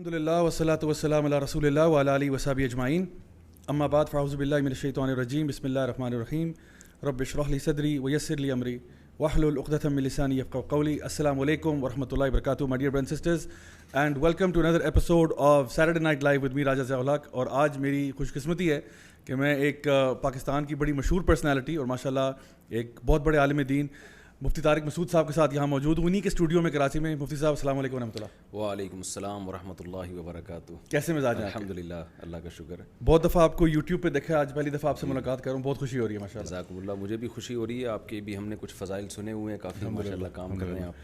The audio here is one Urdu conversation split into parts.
الحمدللہ والصلاۃ والسلام علی رسول اللہ وعلی آلہ وصحبہ اجمعین اما بعد فاعوذ باللہ من الشیطان الرجیم بسم اللہ الرحمن الرحیم رب اشرح لی صدری ویسر لی امری واحلل عقدۃ من لسانی یفقهوا قولی. السلام علیکم ورحمۃ اللہ وبرکاتہ my dear brothers and sisters and welcome to another episode of Saturday Night Live with me راجہ ضیاء الحق. اور آج میری خوش قسمتی ہے کہ میں ایک پاکستان کی بڑی مشہور پرسنالٹی اور ماشاء اللہ ایک بہت بڑے عالم دین مفتی طارق مسعود صاحب کے ساتھ یہاں موجود ہوں, انہیں کے اسٹوڈیو میں کراچی میں. مفتی صاحب السلام علیکم ورحمۃ اللہ. وعلیکم السلام ورحمۃ اللہ وبرکاتہ. کیسے مزاج ہیں؟ الحمدللہ, اللہ کا شکر ہے. بہت دفعہ آپ کو یوٹیوب پہ دیکھا, آج پہلی دفعہ آپ سے ملاقات کر رہا ہوں, بہت خوشی ہو رہی ہے ماشاء اللہ. جزاکم اللہ, مجھے بھی خوشی ہو رہی ہے. آپ کے بھی ہم نے کچھ فضائل سنے ہوئے ہیں, کافی ماشاء اللہ کام کر رہے ہیں آپ.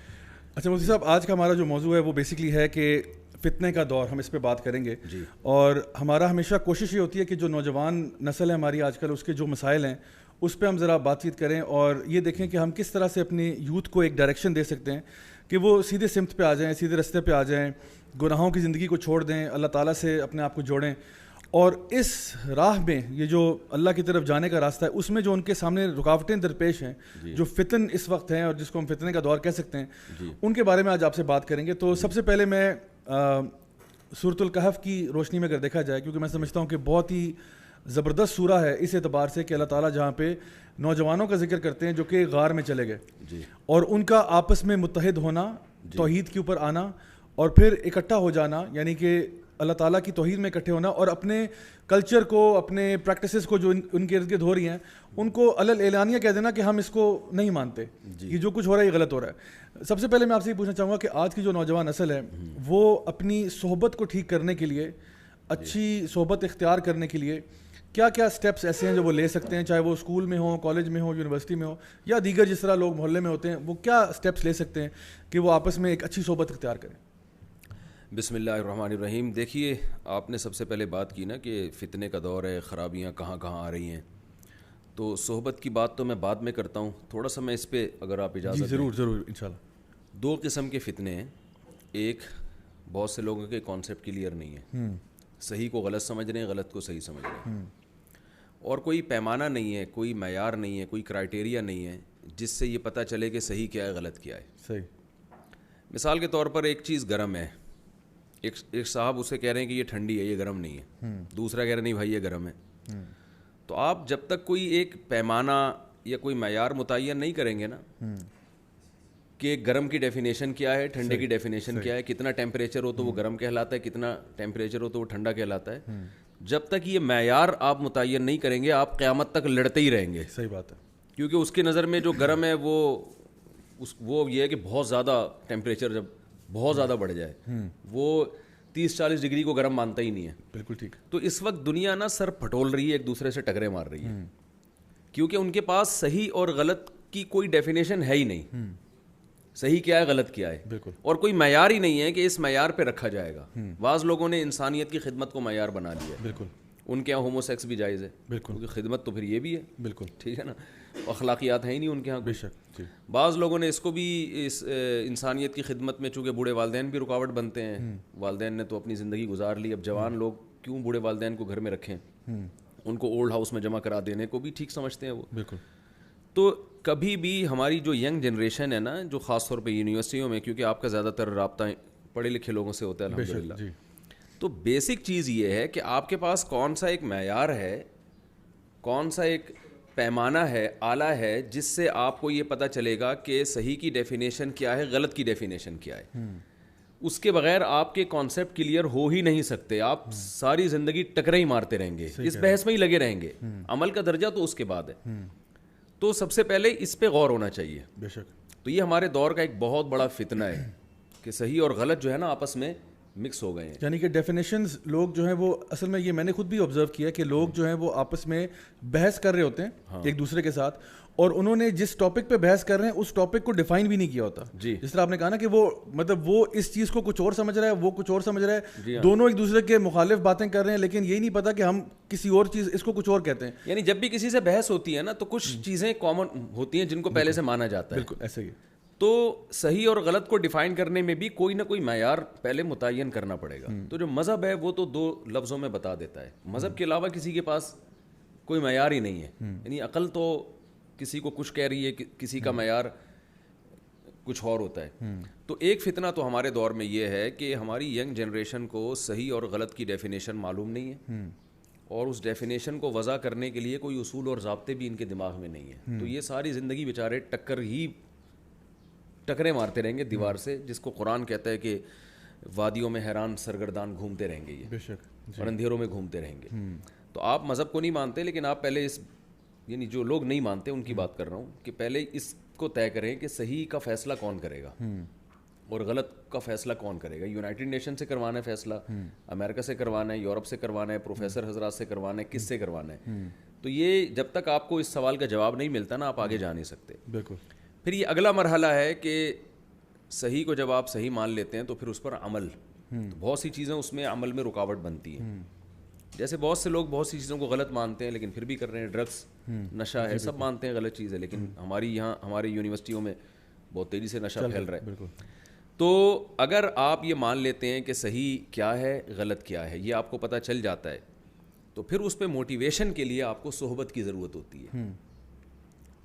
اچھا مفتی صاحب, آج کا ہمارا جو موضوع ہے وہ بیسکلی ہے کہ فتنے کا دور, ہم اس پہ بات کریں گے. اور ہمارا ہمیشہ کوشش یہ ہوتی ہے کہ جو نوجوان نسل ہے ہماری آج کل, اس کے جو مسائل ہیں اس پہ ہم ذرا بات چیت کریں اور یہ دیکھیں کہ ہم کس طرح سے اپنی یوتھ کو ایک ڈائریکشن دے سکتے ہیں کہ وہ سیدھے سمت پہ آ جائیں, سیدھے رستے پہ آ جائیں, گناہوں کی زندگی کو چھوڑ دیں, اللہ تعالیٰ سے اپنے آپ کو جوڑیں. اور اس راہ میں یہ جو اللہ کی طرف جانے کا راستہ ہے اس میں جو ان کے سامنے رکاوٹیں درپیش ہیں, جو فتن اس وقت ہیں اور جس کو ہم فتنے کا دور کہہ سکتے ہیں, ان کے بارے میں آج آپ سے بات کریں گے. تو سب سے پہلے میں سورۃ الکہف کی روشنی میں اگر دیکھا جائے, کیونکہ میں سمجھتا ہوں کہ بہت ہی زبردست سورہ ہے اس اعتبار سے کہ اللہ تعالیٰ جہاں پہ نوجوانوں کا ذکر کرتے ہیں جو کہ غار میں چلے گئے اور ان کا آپس میں متحد ہونا, توحید کے اوپر آنا اور پھر اکٹھا ہو جانا, یعنی کہ اللہ تعالیٰ کی توحید میں اکٹھے ہونا اور اپنے کلچر کو, اپنے پریکٹسز کو جو ان کے ارد گرد ہو رہی ہیں ان کو علل اعلانیہ کہہ دینا کہ ہم اس کو نہیں مانتے, یہ جو کچھ ہو رہا ہے یہ غلط ہو رہا ہے. سب سے پہلے میں آپ سے یہ پوچھنا چاہوں گا کہ آج کی جو نوجوان نسل ہے وہ اپنی صحبت کو ٹھیک کرنے کے لیے, اچھی صحبت اختیار کرنے کے لیے کیا کیا سٹیپس ایسے ہیں جو وہ لے سکتے ہیں, چاہے وہ اسکول میں ہوں, کالج میں ہوں, یونیورسٹی میں ہوں یا دیگر جس طرح لوگ محلے میں ہوتے ہیں, وہ کیا سٹیپس لے سکتے ہیں کہ وہ آپس میں ایک اچھی صحبت اختیار کریں؟ بسم اللہ الرحمن الرحیم. دیکھیے, آپ نے سب سے پہلے بات کی نا کہ فتنے کا دور ہے, خرابیاں کہاں کہاں آ رہی ہیں, تو صحبت کی بات تو میں بعد میں کرتا ہوں. تھوڑا سا میں اس پہ اگر آپ اجازت ضرور ضرور انشاءاللہ. دو قسم کے فتنے ہیں. ایک, بہت سے لوگوں کے کانسیپٹ کلیئر نہیں ہے, صحیح کو غلط سمجھ رہے ہیں, غلط کو صحیح سمجھ رہے ہیں, اور کوئی پیمانہ نہیں ہے, کوئی معیار نہیں ہے, کوئی کرائٹیریا نہیں ہے جس سے یہ پتہ چلے کہ صحیح کیا ہے غلط کیا ہے. صحیح. مثال کے طور پر ایک چیز گرم ہے, ایک صاحب اسے کہہ رہے ہیں کہ یہ ٹھنڈی ہے, یہ گرم نہیں ہے, دوسرا کہہ رہے نہیں بھائی یہ گرم ہے. تو آپ جب تک کوئی ایک پیمانہ یا کوئی معیار متعین نہیں کریں گے نا کہ گرم کی ڈیفینیشن کیا ہے, ٹھنڈے کی ڈیفینیشن کیا ہے, کتنا ٹیمپریچر ہو تو وہ گرم کہلاتا ہے, کتنا ٹیمپریچر ہو تو وہ ٹھنڈا کہلاتا ہے, جب تک یہ معیار آپ متعین نہیں کریں گے آپ قیامت تک لڑتے ہی رہیں گے. صحیح بات ہے. کیونکہ اس کی نظر میں جو گرم ہے وہ یہ ہے کہ بہت زیادہ ٹیمپریچر جب بہت زیادہ بڑھ جائے, وہ 30-40 ڈگری کو گرم مانتا ہی نہیں ہے. بالکل ٹھیک. تو اس وقت دنیا نا سر پھٹول رہی ہے, ایک دوسرے سے ٹکرے مار رہی ہے, کیونکہ ان کے پاس صحیح اور غلط کی کوئی ڈیفینیشن ہے ہی نہیں. صحیح کیا ہے, غلط کیا ہے, بالکل, اور کوئی معیار ہی نہیں ہے کہ اس معیار پہ رکھا جائے گا. بعض لوگوں نے انسانیت کی خدمت کو معیار بنا لیا ہے. بالکل. ان کے یہاں ہومو سیکس بھی جائز ہے. بالکل. کیونکہ خدمت تو پھر یہ بھی ہے. بالکل ٹھیک ہے نا, اخلاقیات ہیں ہی نہیں ان کے یہاں. بے شک. بعض لوگوں نے اس کو بھی اس انسانیت کی خدمت میں, چونکہ بوڑھے والدین بھی رکاوٹ بنتے ہیں, والدین نے تو اپنی زندگی گزار لی, اب جوان لوگ کیوں بوڑھے والدین کو گھر میں رکھیں, ان کو اولڈ ہاؤس میں جمع کرا دینے کو بھی ٹھیک سمجھتے ہیں وہ. بالکل. تو کبھی بھی ہماری جو ینگ جنریشن ہے نا, جو خاص طور پہ یونیورسٹیوں میں, کیونکہ آپ کا زیادہ تر رابطہ پڑھے لکھے لوگوں سے ہوتا ہے الحمدللہ, تو بیسک چیز یہ ہے کہ آپ کے پاس کون سا ایک معیار ہے, کون سا ایک پیمانہ ہے, آلہ ہے, جس سے آپ کو یہ پتہ چلے گا کہ صحیح کی ڈیفینیشن کیا ہے, غلط کی ڈیفینیشن کیا ہے. اس کے بغیر آپ کے کانسیپٹ کلیئر ہو ہی نہیں سکتے. آپ ساری زندگی ٹکرے ہی مارتے رہیں گے, اس بحث میں ہی لگے رہیں گے. عمل کا درجہ تو اس کے بعد ہے. تو سب سے پہلے اس پہ غور ہونا چاہیے. بے شک. تو یہ ہمارے دور کا ایک بہت بڑا فتنہ ہے کہ صحیح اور غلط جو ہے نا آپس میں مکس ہو گئے ہیں. یعنی کہ ڈیفینیشنز لوگ جو ہیں وہ اصل میں, یہ میں نے خود بھی آبزرو کیا کہ لوگ جو ہیں وہ آپس میں بحث کر رہے ہوتے ہیں ایک دوسرے کے ساتھ, اور انہوں نے جس ٹاپک پہ بحث کر رہے ہیں اس ٹاپک کو ڈیفائن بھی نہیں کیا ہوتا. جس طرح آپ نے کہا نا کہ وہ مطلب وہ اس چیز کو کچھ اور سمجھ رہا ہے, وہ کچھ اور سمجھ رہا ہے, دونوں ایک دوسرے کے مخالف باتیں کر رہے ہیں, لیکن یہی نہیں پتا کہ ہم کسی اور چیز اس کو کچھ اور کہتے ہیں. یعنی جب بھی کسی سے بحث ہوتی ہے نا تو کچھ چیزیں کامن ہوتی ہیں جن کو پہلے سے مانا جاتا ہے. بالکل ایسے ہی. تو صحیح اور غلط کو ڈیفائن کرنے میں بھی کوئی نہ کوئی معیار پہلے متعین کرنا پڑے گا. تو جو مذہب ہے وہ تو 2 لفظوں میں بتا دیتا ہے. مذہب کے علاوہ کسی کے پاس کوئی معیار ہی نہیں ہے. یعنی عقل تو کسی کو کچھ کہہ رہی ہے, کسی کا معیار کچھ اور ہوتا ہے. تو ایک فتنہ تو ہمارے دور میں یہ ہے کہ ہماری ینگ جنریشن کو صحیح اور غلط کی ڈیفینیشن معلوم نہیں ہے, اور اس ڈیفینیشن کو وضع کرنے کے لیے کوئی اصول اور ضابطے بھی ان کے دماغ میں نہیں ہیں. تو یہ ساری زندگی بیچارے ٹکریں مارتے رہیں گے دیوار سے, جس کو قرآن کہتا ہے کہ وادیوں میں حیران سرگردان گھومتے رہیں گے, یہ اور اندھیروں میں گھومتے رہیں گے. تو آپ مذہب کو نہیں مانتے, لیکن آپ پہلے یعنی جو لوگ نہیں مانتے ان کی بات کر رہا ہوں, کہ پہلے اس کو طے کریں کہ صحیح کا فیصلہ کون کرے گا اور غلط کا فیصلہ کون کرے گا. یونائٹڈ نیشن سے کروانا ہے فیصلہ, امریکہ سے کروانا ہے, یورپ سے کروانا ہے, پروفیسر حضرات سے کروانا ہے, کس سے کروانا ہے. تو یہ جب تک آپ کو اس سوال کا جواب نہیں ملتا نا, آپ آگے جا نہیں سکتے. بالکل. پھر یہ اگلا مرحلہ ہے کہ صحیح کو جب آپ صحیح مان لیتے ہیں تو پھر اس پر عمل, تو بہت سی چیزیں اس میں عمل میں رکاوٹ بنتی ہیں. جیسے بہت سے لوگ بہت سی چیزوں کو غلط مانتے ہیں لیکن پھر بھی کر رہے ہیں. ڈرگس, نشہ ہے, سب مانتے ہیں غلط چیز ہے, لیکن ہماری یونیورسٹیوں میں بہت تیزی سے نشہ پھیل رہا ہے. تو اگر آپ یہ مان لیتے ہیں کہ صحیح کیا ہے غلط کیا ہے, یہ آپ کو پتہ چل جاتا ہے, تو پھر اس پہ موٹیویشن کے لیے آپ کو صحبت کی ضرورت ہوتی ہے.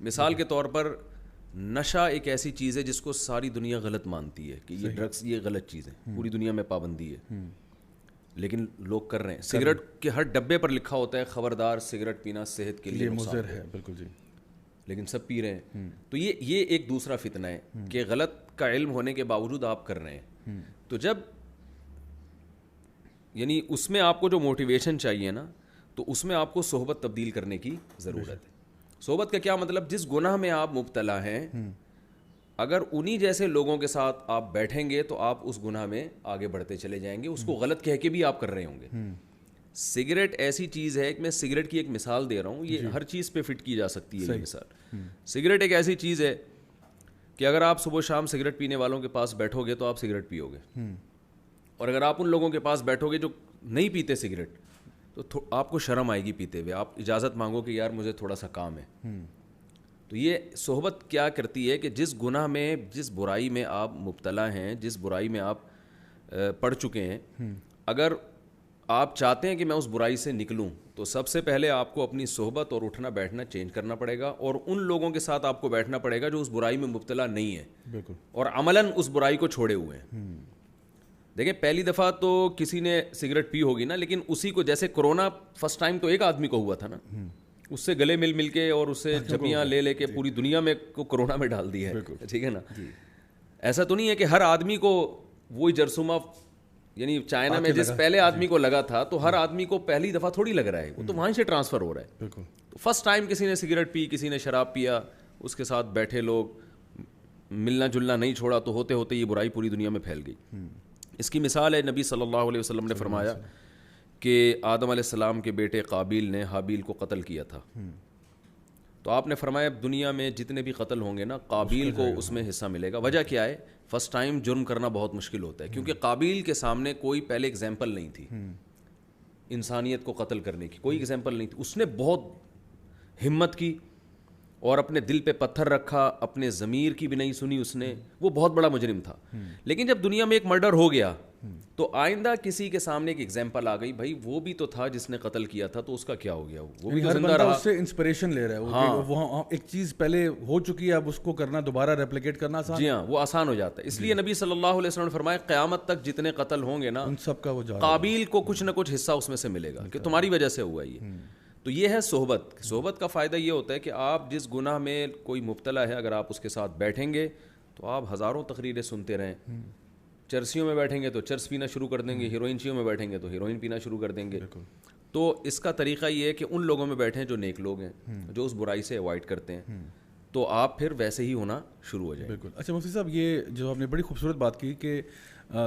مثال کے طور پر نشہ ایک ایسی چیز ہے جس کو ساری دنیا غلط مانتی ہے کہ یہ ڈرگس یہ غلط چیز ہے, پوری دنیا میں پابندی ہے, لیکن لوگ کر رہے ہیں. سگریٹ کے ہر ڈبے پر لکھا ہوتا ہے خبردار سگریٹ پینا صحت کے لیے مضر ہے. بالکل جی. لیکن سب پی رہے ہیں. تو یہ ایک دوسرا فتنہ ہے کہ غلط کا علم ہونے کے باوجود آپ کر رہے ہیں. تو جب یعنی اس میں آپ کو جو موٹیویشن چاہیے نا, تو اس میں آپ کو صحبت تبدیل کرنے کی ضرورت ہے. صحبت کا کیا مطلب, جس گناہ میں آپ مبتلا ہیں اگر انہی جیسے لوگوں کے ساتھ آپ بیٹھیں گے تو آپ اس گناہ میں آگے بڑھتے چلے جائیں گے, اس کو غلط کہہ کے بھی آپ کر رہے ہوں گے. سگریٹ ایسی چیز ہے کہ میں سگریٹ کی ایک مثال دے رہا ہوں, یہ ہر چیز پہ فٹ کی جا سکتی ہے یہ مثال. سگریٹ ایک ایسی چیز ہے کہ اگر آپ صبح شام سگریٹ پینے والوں کے پاس بیٹھو گے تو آپ سگریٹ پیو گے, اور اگر آپ ان لوگوں کے پاس بیٹھو گے جو نہیں پیتے سگریٹ تو آپ کو شرم آئے گی پیتے ہوئے, آپ اجازت مانگو کہ یار مجھے تھوڑا سا کام ہے. تو یہ صحبت کیا کرتی ہے کہ جس گناہ میں جس برائی میں آپ مبتلا ہیں, جس برائی میں آپ پڑ چکے ہیں, اگر آپ چاہتے ہیں کہ میں اس برائی سے نکلوں تو سب سے پہلے آپ کو اپنی صحبت اور اٹھنا بیٹھنا چینج کرنا پڑے گا, اور ان لوگوں کے ساتھ آپ کو بیٹھنا پڑے گا جو اس برائی میں مبتلا نہیں ہے. بالکل. اور عملاً اس برائی کو چھوڑے ہوئے ہیں. دیکھیں پہلی دفعہ تو کسی نے سگریٹ پی ہوگی نا, لیکن اسی کو جیسے کورونا فرسٹ ٹائم تو ایک آدمی کو ہوا تھا نا, اس سے گلے مل کے اور اس سے جھپیاں لے کے پوری دنیا میں کو کورونا میں ڈال دیا ہے. ٹھیک ہے نا. ایسا تو نہیں ہے کہ ہر آدمی کو وہی جرثومہ, یعنی چائنا میں جس پہلے آدمی کو لگا تھا تو ہر آدمی کو پہلی دفعہ تھوڑی لگ رہا ہے, وہ تو وہیں سے ٹرانسفر ہو رہا ہے. تو فرسٹ ٹائم کسی نے سگریٹ پی, کسی نے شراب پیا, اس کے ساتھ بیٹھے لوگ, ملنا جلنا نہیں چھوڑا, تو ہوتے ہوتے یہ برائی پوری دنیا میں پھیل گئی. اس کی مثال ہے نبی صلی اللہ علیہ وسلم نے فرمایا کہ آدم علیہ السلام کے بیٹے قابیل نے حابیل کو قتل کیا تھا. تو آپ نے فرمایا دنیا میں جتنے بھی قتل ہوں گے نا, قابیل کو اس میں حصہ ملے گا. وجہ کیا ہے, فرسٹ ٹائم جرم کرنا بہت مشکل ہوتا ہے, کیونکہ قابیل کے سامنے کوئی پہلے ایگزامپل نہیں تھی انسانیت کو قتل کرنے کی, کوئی ایگزامپل نہیں تھی. اس نے بہت ہمت کی اور اپنے دل پہ پتھر رکھا, اپنے ضمیر کی بھی نہیں سنی اس نے, وہ بہت بڑا مجرم تھا. لیکن جب دنیا میں ایک مرڈر ہو گیا تو آئندہ کسی کے سامنے ایک ایگزامپل آ گئی, بھائی وہ بھی تو تھا جس نے قتل کیا تھا, تو اس کا کیا ہو گیا, وہ بھی تو زندہ رہا. اس سے انسپریشن لے رہا ہے, وہ ایک چیز پہلے ہو چکی ہے, اب اس کو کرنا دوبارہ ریپلیکیٹ کرنا آسان. جی ہاں, وہ آسان ہو جاتا ہے. اس لیے نبی صلی اللہ علیہ وسلم نے فرمایا قیامت تک جتنے قتل ہوں گے نا, ان سب کا وہ قابیل کو کچھ نہ کچھ حصہ اس میں سے ملے گا کہ تمہاری وجہ سے ہوا یہ. تو یہ ہے صحبت. صحبت کا فائدہ یہ ہوتا ہے کہ آپ جس گناہ میں کوئی مبتلا ہے, اگر آپ اس کے ساتھ بیٹھیں گے تو آپ ہزاروں تقریریں سنتے رہیں. چرسیوں میں بیٹھیں گے تو چرس پینا شروع کر دیں گے, ہیروئنچیوں میں بیٹھیں گے تو ہیروئن پینا شروع کر دیں گے. تو اس کا طریقہ یہ ہے کہ ان لوگوں میں بیٹھیں جو نیک لوگ ہیں, جو اس برائی سے اوائڈ کرتے ہیں, تو آپ پھر ویسے ہی ہونا شروع ہو جائیں. بالکل. اچھا مفتی صاحب, یہ جو آپ نے بڑی خوبصورت بات کی کہ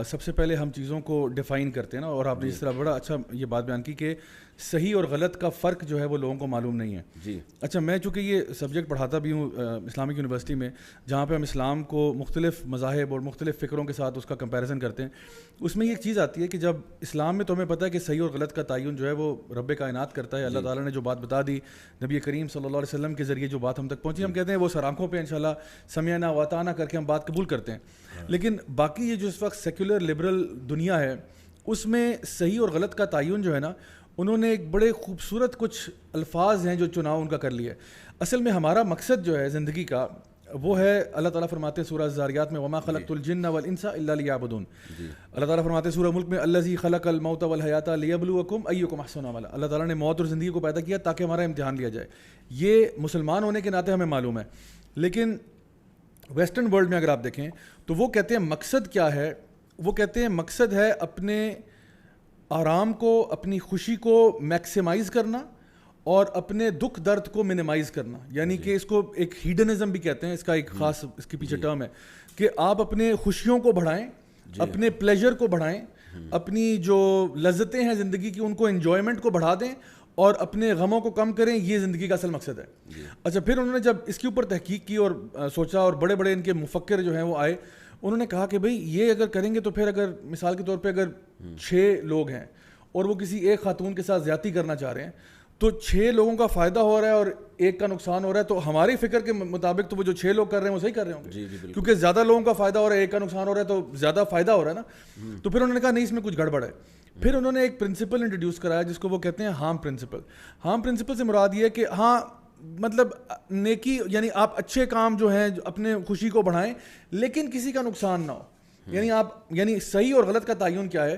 سب سے پہلے ہم چیزوں کو ڈیفائن کرتے ہیں نا, اور آپ نے اس طرح بڑا اچھا یہ بات بیان کی کہ صحیح اور غلط کا فرق جو ہے وہ لوگوں کو معلوم نہیں ہے. جی. اچھا, میں چونکہ یہ سبجیکٹ پڑھاتا بھی ہوں اسلامک یونیورسٹی میں, جہاں پہ ہم اسلام کو مختلف مذاہب اور مختلف فکروں کے ساتھ اس کا کمپیریزن کرتے ہیں, اس میں یہ ایک چیز آتی ہے کہ جب اسلام میں تو ہمیں پتہ ہے کہ صحیح اور غلط کا تعین جو ہے وہ رب کائنات کرتا ہے. اللہ تعالیٰ نے جو بات بتا دی نبی کریم صلی اللہ علیہ وسلم کے ذریعے, جو بات ہم تک پہنچی, ہم کہتے ہیں وہ سر آنکھوں پہ انشاءاللہ سمعنا واطعنا کر کے ہم بات قبول کرتے ہیں. لیکن باقی یہ جو اس وقت سیکولر لبرل دنیا ہے, اس میں صحیح اور غلط کا تعین جو ہے نا, انہوں نے ایک بڑے خوبصورت کچھ الفاظ ہیں جو چناؤ ان کا کر لیا ہے. اصل میں ہمارا مقصد جو ہے زندگی کا, وہ ہے اللہ تعالیٰ فرماتے ہیں سورہ الذاریات میں وما خلقت الجن والانس الا لیعبدون. اللہ تعالیٰ فرماتے ہیں سورہ ملک میں الذی خلق الموت والحیات لیبلوکم ایکم احسن عملا. اللہ تعالیٰ نے موت اور زندگی کو پیدا کیا تاکہ ہمارا امتحان لیا جائے. یہ مسلمان ہونے کے ناطے ہمیں معلوم ہے. لیکن ویسٹرن ورلڈ میں اگر آپ دیکھیں تو وہ کہتے ہیں مقصد کیا ہے, وہ کہتے ہیں مقصد ہے اپنے آرام کو, اپنی خوشی کو میکسیمائز کرنا اور اپنے دکھ درد کو منیمائز کرنا. یعنی کہ اس کو ایک ہیڈنزم بھی کہتے ہیں, اس کا ایک خاص اس کے پیچھے ٹرم ہے کہ آپ اپنے خوشیوں کو بڑھائیں, اپنے پلیجر کو بڑھائیں, اپنی جو لذتیں ہیں زندگی کی ان کو انجوائمنٹ کو بڑھا دیں اور اپنے غموں کو کم کریں. یہ زندگی کا اصل مقصد ہے. اچھا, پھر انہوں نے جب اس کے اوپر تحقیق کی اور سوچا اور بڑے بڑے ان کے مفکر جو ہیں وہ آئے, انہوں نے کہا کہ بھئی یہ اگر کریں گے تو پھر اگر مثال کے طور پہ اگر 6 لوگ ہیں اور وہ کسی ایک خاتون کے ساتھ زیادتی کرنا چاہ رہے ہیں تو 6 لوگوں کا فائدہ ہو رہا ہے اور ایک کا نقصان ہو رہا ہے, تو ہماری فکر کے مطابق تو وہ جو 6 لوگ کر رہے ہیں وہ صحیح کر رہے ہوں گے, کیونکہ زیادہ لوگوں کا فائدہ ہو رہا ہے, ایک کا نقصان ہو رہا ہے تو زیادہ فائدہ ہو رہا ہے نا. تو پھر انہوں نے کہا نہیں, اس میں کچھ گڑبڑ ہے. پھر انہوں نے ایک پرنسپل انٹروڈیوس کرایا جس کو وہ کہتے ہیں ہارم پرنسپل. ہارم پرنسپل سے مراد یہ ہے کہ ہاں مطلب نیکی یعنی آپ اچھے کام جو ہیں اپنے خوشی کو بڑھائیں لیکن کسی کا نقصان نہ ہو. یعنی آپ یعنی صحیح اور غلط کا تعین کیا ہے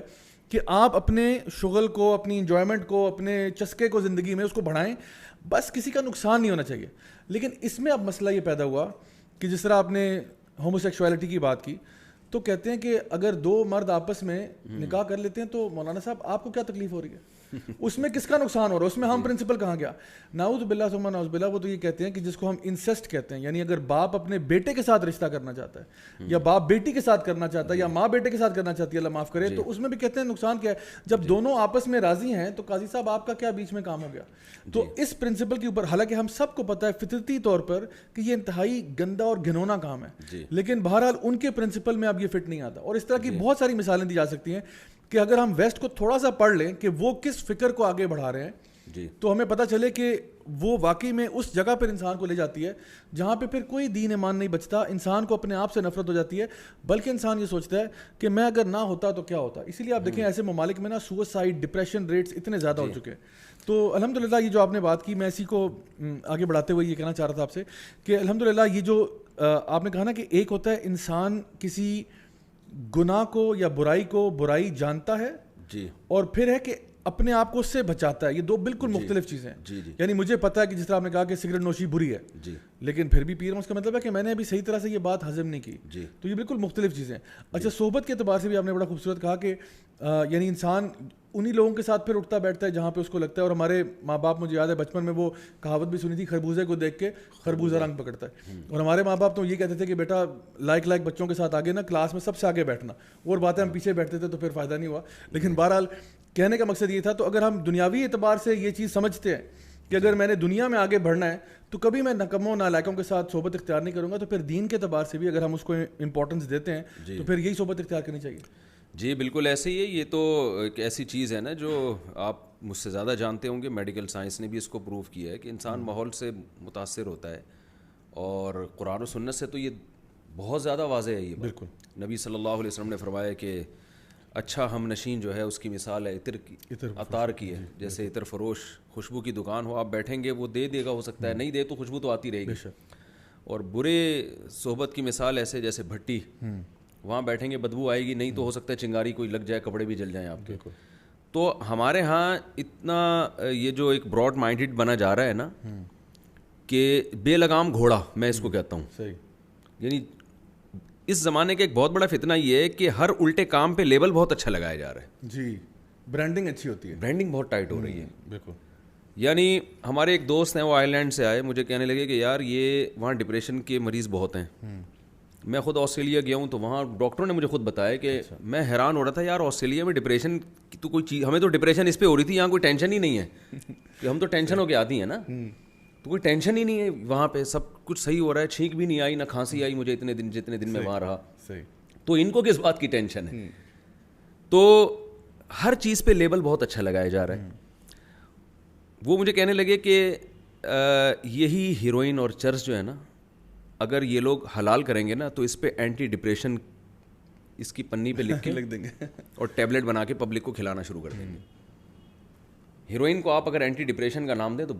کہ آپ اپنے شغل کو, اپنی انجوائمنٹ کو, اپنے چسکے کو زندگی میں اس کو بڑھائیں, بس کسی کا نقصان نہیں ہونا چاہیے. لیکن اس میں اب مسئلہ یہ پیدا ہوا کہ جس طرح آپ نے ہومو سیکشوالٹی کی بات کی تو کہتے ہیں کہ اگر 2 مرد آپس میں نکاح کر لیتے ہیں تو مولانا صاحب آپ کو کیا تکلیف ہو رہی ہے, اس میں کس کا نقصان ہو رہا ہے, اس میں ہم پرنسپل کہاں گیا. نعوذ باللہ ثم نعوذ باللہ. وہ تو یہ کہتے ہیں کہ جس کو ہم انسیسٹ کہتے ہیں, یعنی اگر باپ اپنے بیٹے کے ساتھ رشتہ کرنا چاہتا ہے یا باپ بیٹی کے ساتھ کرنا چاہتا ہے یا ماں بیٹے کے ساتھ کرنا چاہتی ہے, اللہ معاف کرے, تو اس میں بھی کہتے ہیں نقصان کیا ہے. جب دونوں آپس میں راضی ہیں تو قاضی صاحب آپ کا کیا بیچ میں کام ہو گیا. تو اس پرنسپل کے اوپر حالانکہ ہم سب کو پتہ ہے فطرتی طور پر کہ یہ انتہائی گندا اور گھنونا کام ہے, لیکن بہرحال ان کے پرنسپل میں اب یہ فٹ نہیں آتا. اور اس طرح کی بہت ساری مثالیں دی جا سکتی ہیں کہ اگر ہم ویسٹ کو تھوڑا سا پڑھ لیں کہ وہ کس فکر کو آگے بڑھا رہے ہیں تو ہمیں پتہ چلے کہ وہ واقعی میں اس جگہ پر انسان کو لے جاتی ہے جہاں پہ پھر کوئی دین ایمان نہیں بچتا, انسان کو اپنے آپ سے نفرت ہو جاتی ہے, بلکہ انسان یہ سوچتا ہے کہ میں اگر نہ ہوتا تو کیا ہوتا. اسی لیے آپ دیکھیں ایسے ممالک میں نا سوسائڈ, ڈپریشن ریٹس اتنے زیادہ ہو چکے ہیں. تو الحمدللہ یہ جو آپ نے بات کی, میں اسی کو آگے بڑھاتے ہوئے یہ کہنا چاہ رہا تھا آپ سے کہ الحمدللہ یہ جو آپ نے کہا نا کہ ایک ہوتا ہے انسان کسی گناہ کو یا برائی کو برائی جانتا ہے اور پھر ہے کہ اپنے آپ کو اس سے بچاتا ہے. یہ 2 بالکل مختلف چیزیں ہیں. یعنی مجھے پتا ہے کہ جس طرح آپ نے کہا کہ سگریٹ نوشی بری ہے لیکن پھر بھی پی رہا ہوں, اس کا مطلب ہے کہ میں نے ابھی صحیح طرح سے یہ بات ہضم نہیں کی. تو یہ بالکل مختلف چیزیں. اچھا, صحبت کے اعتبار سے بھی آپ نے بڑا خوبصورت کہا کہ یعنی انسان انہی لوگوں کے ساتھ پھر اٹھتا بیٹھتا ہے جہاں پہ اس کو لگتا ہے. اور ہمارے ماں باپ, مجھے یاد ہے بچپن میں وہ کہاوت بھی سنی تھی, خربوزے کو دیکھ کے خربوزہ رنگ پکڑتا ہے. اور ہمارے ماں باپ تو یہ کہتے تھے کہ بیٹا لائک بچوں کے ساتھ آگے نا کلاس میں سب سے آگے بیٹھنا. اور باتیں ہم پیچھے بیٹھتے تھے تو پھر فائدہ نہیں ہوا. لیکن بہرحال کہنے کا مقصد یہ تھا. تو اگر ہم دنیاوی اعتبار سے یہ چیز سمجھتے ہیں کہ اگر میں نے دنیا میں آگے بڑھنا ہے تو کبھی میں نکموں نالائقوں کے ساتھ صحبت اختیار نہیں کروں گا, تو پھر دین کے اعتبار سے بھی اگر ہم اس کو امپورٹنس دیتے ہیں تو پھر یہی صحبت اختیار کرنی چاہیے. جی بالکل ایسے ہی ہے. یہ تو ایک ایسی چیز ہے نا جو آپ مجھ سے زیادہ جانتے ہوں گے, میڈیکل سائنس نے بھی اس کو پروو کیا ہے کہ انسان ماحول سے متاثر ہوتا ہے, اور قرآن و سنت سے تو یہ بہت زیادہ واضح ہے. یہ بالکل نبی صلی اللہ علیہ وسلم نے فرمایا کہ اچھا ہم نشین جو ہے اس کی مثال ہے عطار کی ہے. جیسے عطر فروش خوشبو کی دکان ہو, آپ بیٹھیں گے وہ دے دے گا, ہو سکتا ہے نہیں دے تو خوشبو تو آتی رہے گی. اور برے صحبت کی مثال ایسے جیسے بھٹی, وہاں بیٹھیں گے بدبو آئے گی, نہیں تو ہو سکتا ہے چنگاری کوئی لگ جائے, کپڑے بھی جل جائیں آپ کے. تو ہمارے ہاں اتنا یہ جو ایک براڈ مائنڈڈ بنا جا رہا ہے نا کہ بے لگام گھوڑا میں اس کو کہتا ہوں. یعنی اس زمانے کا ایک بہت بڑا فتنہ یہ ہے کہ ہر الٹے کام پہ لیبل بہت اچھا لگایا جا رہا ہے. جی, برانڈنگ اچھی ہوتی ہے, برانڈنگ بہت ٹائٹ ہو رہی ہے. بالکل. یعنی ہمارے ایک دوست ہیں, وہ آئرلینڈ سے آئے, مجھے کہنے لگے کہ یار یہ وہاں ڈپریشن کے مریض بہت ہیں. میں خود آسٹریلیا گیا ہوں تو وہاں ڈاکٹروں نے مجھے خود بتایا کہ میں حیران ہو رہا تھا, یار آسٹریلیا میں ڈپریشن کی تو کوئی چیز, ہمیں تو ڈپریشن اس پہ ہو رہی تھی, یہاں کوئی ٹینشن ہی نہیں ہے کہ ہم تو ٹینشن ہو کے آتی ہیں نا, تو کوئی ٹینشن ہی نہیں ہے وہاں پہ, سب کچھ صحیح ہو رہا ہے, چھینک بھی نہیں آئی نہ کھانسی آئی مجھے اتنے دن جتنے دن میں وہاں رہا. تو ان کو کس بات کی ٹینشن ہے؟ تو ہر چیز پہ لیبل بہت اچھا لگایا جا رہا ہے. وہ مجھے کہنے لگے کہ یہی ہیروئن اور چرس جو ہے نا, اگر یہ لوگ حلال کریں گے نا تو اس پہ اینٹی ڈپریشن اس کی پنی پہ لکھ دیں گے اور ٹیبلٹ بنا کے پبلک کو کھلانا شروع کر دیں گے. ہیروئن کو آپ اگر اینٹی ڈپریشن کا نام دیں تو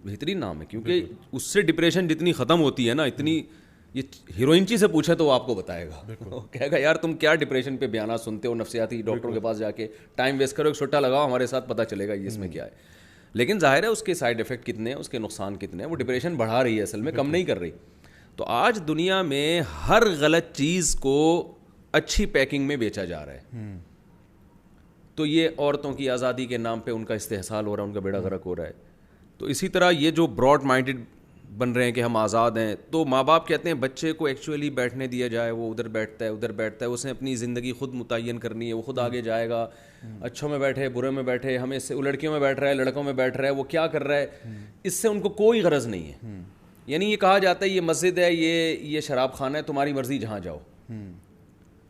بہترین نام ہے, کیونکہ اس سے ڈپریشن جتنی ختم ہوتی ہے نا, اتنی یہ ہیروئنچی سے پوچھے تو وہ آپ کو بتائے گا, کہے گا یار تم کیا ڈپریشن پہ بیانات سنتے ہو, نفسیاتی ڈاکٹروں کے پاس جا کے ٹائم ویسٹ کرو, ایک چھٹا لگاؤ ہمارے ساتھ, پتہ چلے گا یہ اس میں کیا ہے. لیکن ظاہر ہے اس کے سائڈ افیکٹ کتنے ہیں, اس کے نقصان کتنے ہیں, وہ ڈپریشن بڑھا رہی ہے اصل میں, کم نہیں کر رہی. تو آج دنیا میں ہر غلط چیز کو اچھی پیکنگ میں بیچا جا رہا ہے. تو یہ عورتوں کی آزادی کے نام پہ ان کا استحصال ہو رہا ہے, ان کا بیڑا غرق ہو رہا ہے. تو اسی طرح یہ جو براڈ مائنڈڈ بن رہے ہیں کہ ہم آزاد ہیں, تو ماں باپ کہتے ہیں بچے کو ایکچولی بیٹھنے دیا جائے, وہ ادھر بیٹھتا ہے ادھر بیٹھتا ہے, اس نے اپنی زندگی خود متعین کرنی ہے, وہ خود آگے جائے گا, اچھوں میں بیٹھے برے میں بیٹھے, ہمیں اس سے لڑکیوں میں بیٹھ رہا ہے لڑکوں میں بیٹھ رہا ہے, وہ کیا کر رہا ہے, اس سے ان کو کوئی غرض نہیں ہے. یعنی یہ کہا جاتا ہے یہ مسجد ہے, یہ شراب خانہ ہے, تمہاری مرضی جہاں جاؤ.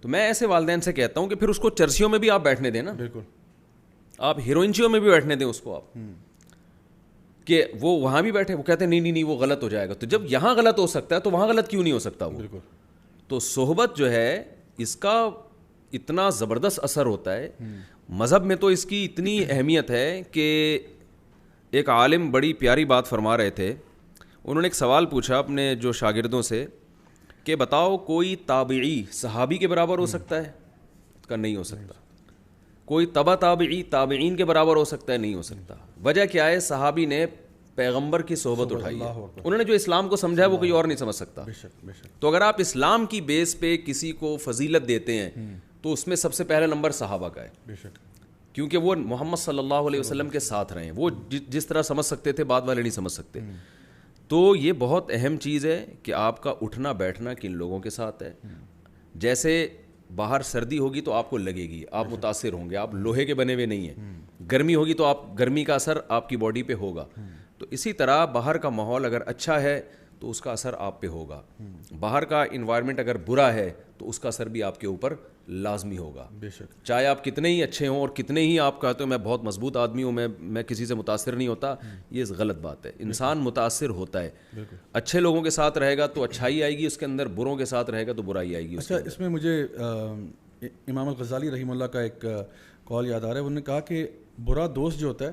تو میں ایسے والدین سے کہتا ہوں کہ پھر اس کو چرسیوں میں بھی آپ بیٹھنے دیں نا, بالکل آپ ہیروئنچیوں میں بھی بیٹھنے دیں اس کو آپ, کہ وہ وہاں بھی بیٹھے. وہ کہتے ہیں نہیں وہ غلط ہو جائے گا. تو جب یہاں غلط ہو سکتا ہے تو وہاں غلط کیوں نہیں ہو سکتا وہ. تو صحبت جو ہے اس کا اتنا زبردست اثر ہوتا ہے. مذہب میں تو اس کی اتنی اہمیت ہے کہ ایک عالم بڑی پیاری بات فرما رہے تھے. انہوں نے ایک سوال پوچھا اپنے جو شاگردوں سے کہ بتاؤ کوئی تابعی صحابی کے برابر ہو سکتا ہے؟ کا نہیں ہو سکتا. کوئی تبع تابعی تابعین کے برابر ہو سکتا ہے؟ نہیں ہو سکتا. وجہ کیا ہے؟ صحابی نے پیغمبر کی صحبت اٹھائی ہے, انہوں نے جو اسلام کو سمجھا ہے وہ کوئی اور نہیں سمجھ سکتا. تو اگر آپ اسلام کی بیس پہ کسی کو فضیلت دیتے ہیں تو اس میں سب سے پہلا نمبر صحابہ کا ہے, کیونکہ وہ محمد صلی اللہ علیہ وسلم کے ساتھ رہے ہیں. وہ جس طرح سمجھ سکتے تھے بعد والے نہیں سمجھ سکتے. تو یہ بہت اہم چیز ہے کہ آپ کا اٹھنا بیٹھنا کن لوگوں کے ساتھ ہے. جیسے باہر سردی ہوگی تو آپ کو لگے گی, آپ متاثر ہوں گے, آپ لوہے کے بنے ہوئے نہیں ہیں. گرمی ہوگی تو آپ گرمی کا اثر آپ کی باڈی پہ ہوگا. تو اسی طرح باہر کا ماحول اگر اچھا ہے تو اس کا اثر آپ پہ ہوگا. باہر کا انوائرمنٹ اگر برا ہے تو اس کا اثر بھی آپ کے اوپر لازمی ہوگا. چاہے آپ کتنے ہی اچھے ہوں اور کتنے ہی آپ کہتے ہو میں بہت مضبوط آدمی ہوں, میں کسی سے متاثر نہیں ہوتا, یہ غلط بات ہے. انسان متاثر ہوتا ہے. اچھے لوگوں کے ساتھ رہے گا تو اچھائی آئے گی اس کے اندر, بروں کے ساتھ رہے گا تو برائی آئے گی. اچھا, اس میں مجھے امام الغزالی رحمہ اللہ کا ایک قول یاد آ رہا ہے. انہوں نے کہا کہ برا دوست جو ہوتا ہے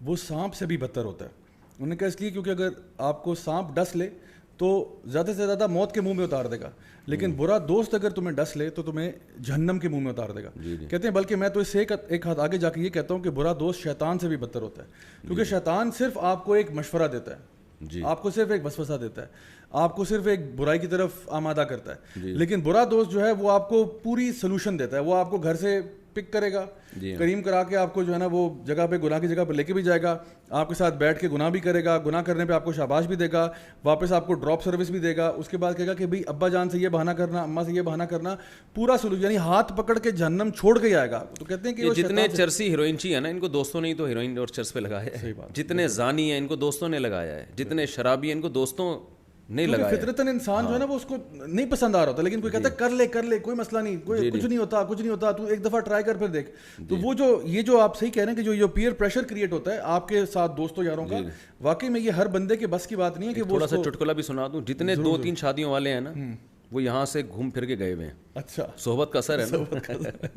وہ سانپ سے بھی بدتر ہوتا ہے. انہوں نے کہا اس لیے کیونکہ اگر آپ کو سانپ ڈس لے تو زیادہ سے زیادہ موت کے منہ میں اتار دے گا, لیکن برا دوست اگر تمہیں ڈس لے تو تمہیں جہنم کے منہ میں اتار دے گا. کہتے ہیں بلکہ میں تو اس سے ایک ہاتھ آگے جا کے یہ کہتا ہوں کہ برا دوست شیطان سے بھی بدتر ہوتا ہے, کیونکہ شیطان صرف آپ کو ایک مشورہ دیتا ہے, آپ کو صرف ایک وسوسہ دیتا ہے, آپ کو صرف ایک برائی کی طرف آمادہ کرتا ہے. لیکن برا دوست جو ہے وہ آپ کو پوری سلوشن دیتا ہے. وہ آپ کو گھر سے پک کرے گا, کریم کرا کے آپ کو جو ہے نا وہ جگہ پہ گناہ کی جگہ پہ لے کے بھی جائے گا, آپ کے ساتھ بیٹھ کے گناہ بھی کرے گا, گناہ کرنے پہ آپ کو شاباش بھی دے گا, واپس آپ کو ڈراپ سروس بھی دے گا. اس کے بعد کہے گا کہ بھائی ابا جان سے یہ بہانہ کرنا, اماں سے یہ بہانہ کرنا, پورا سلوک یعنی ہاتھ پکڑ کے جہنم چھوڑ کے آئے گا. تو کہتے ہیں کہ جتنے چرسی ہیروئنچی ہیں نا ان کو دوستوں نے ہی تو ہیروئن اور چرس پہ لگایا ہے. جتنے زانی ہیں ان کو دوستوں نے لگایا ہے, جتنے شرابی ہیں ان کو دوستوں نہیں لگایا. فطرتاً انسان جو ہے نا وہ اس کو نہیں پسند آ رہا ہوتا, لیکن کوئی کہتا ہے کر لے کوئی مسئلہ نہیں, کوئی کچھ نہیں ہوتا تو ایک دفعہ ٹرائی کر پھر دیکھ. تو وہ جو آپ صحیح کہہ رہے ہیں کہ جو پیئر پریشر کریٹ ہوتا ہے آپ کے ساتھ دوستوں یاروں کا, واقعی میں یہ ہر بندے کے بس کی بات نہیں ہے. کہ وہ تھوڑا سا چٹکلا بھی سنا دوں, جتنے 2-3 شادیوں والے ہیں نا وہ یہاں سے گھوم پھر کے گئے ہوئے ہیں. اچھا, صحبت کا اثر ہے نا.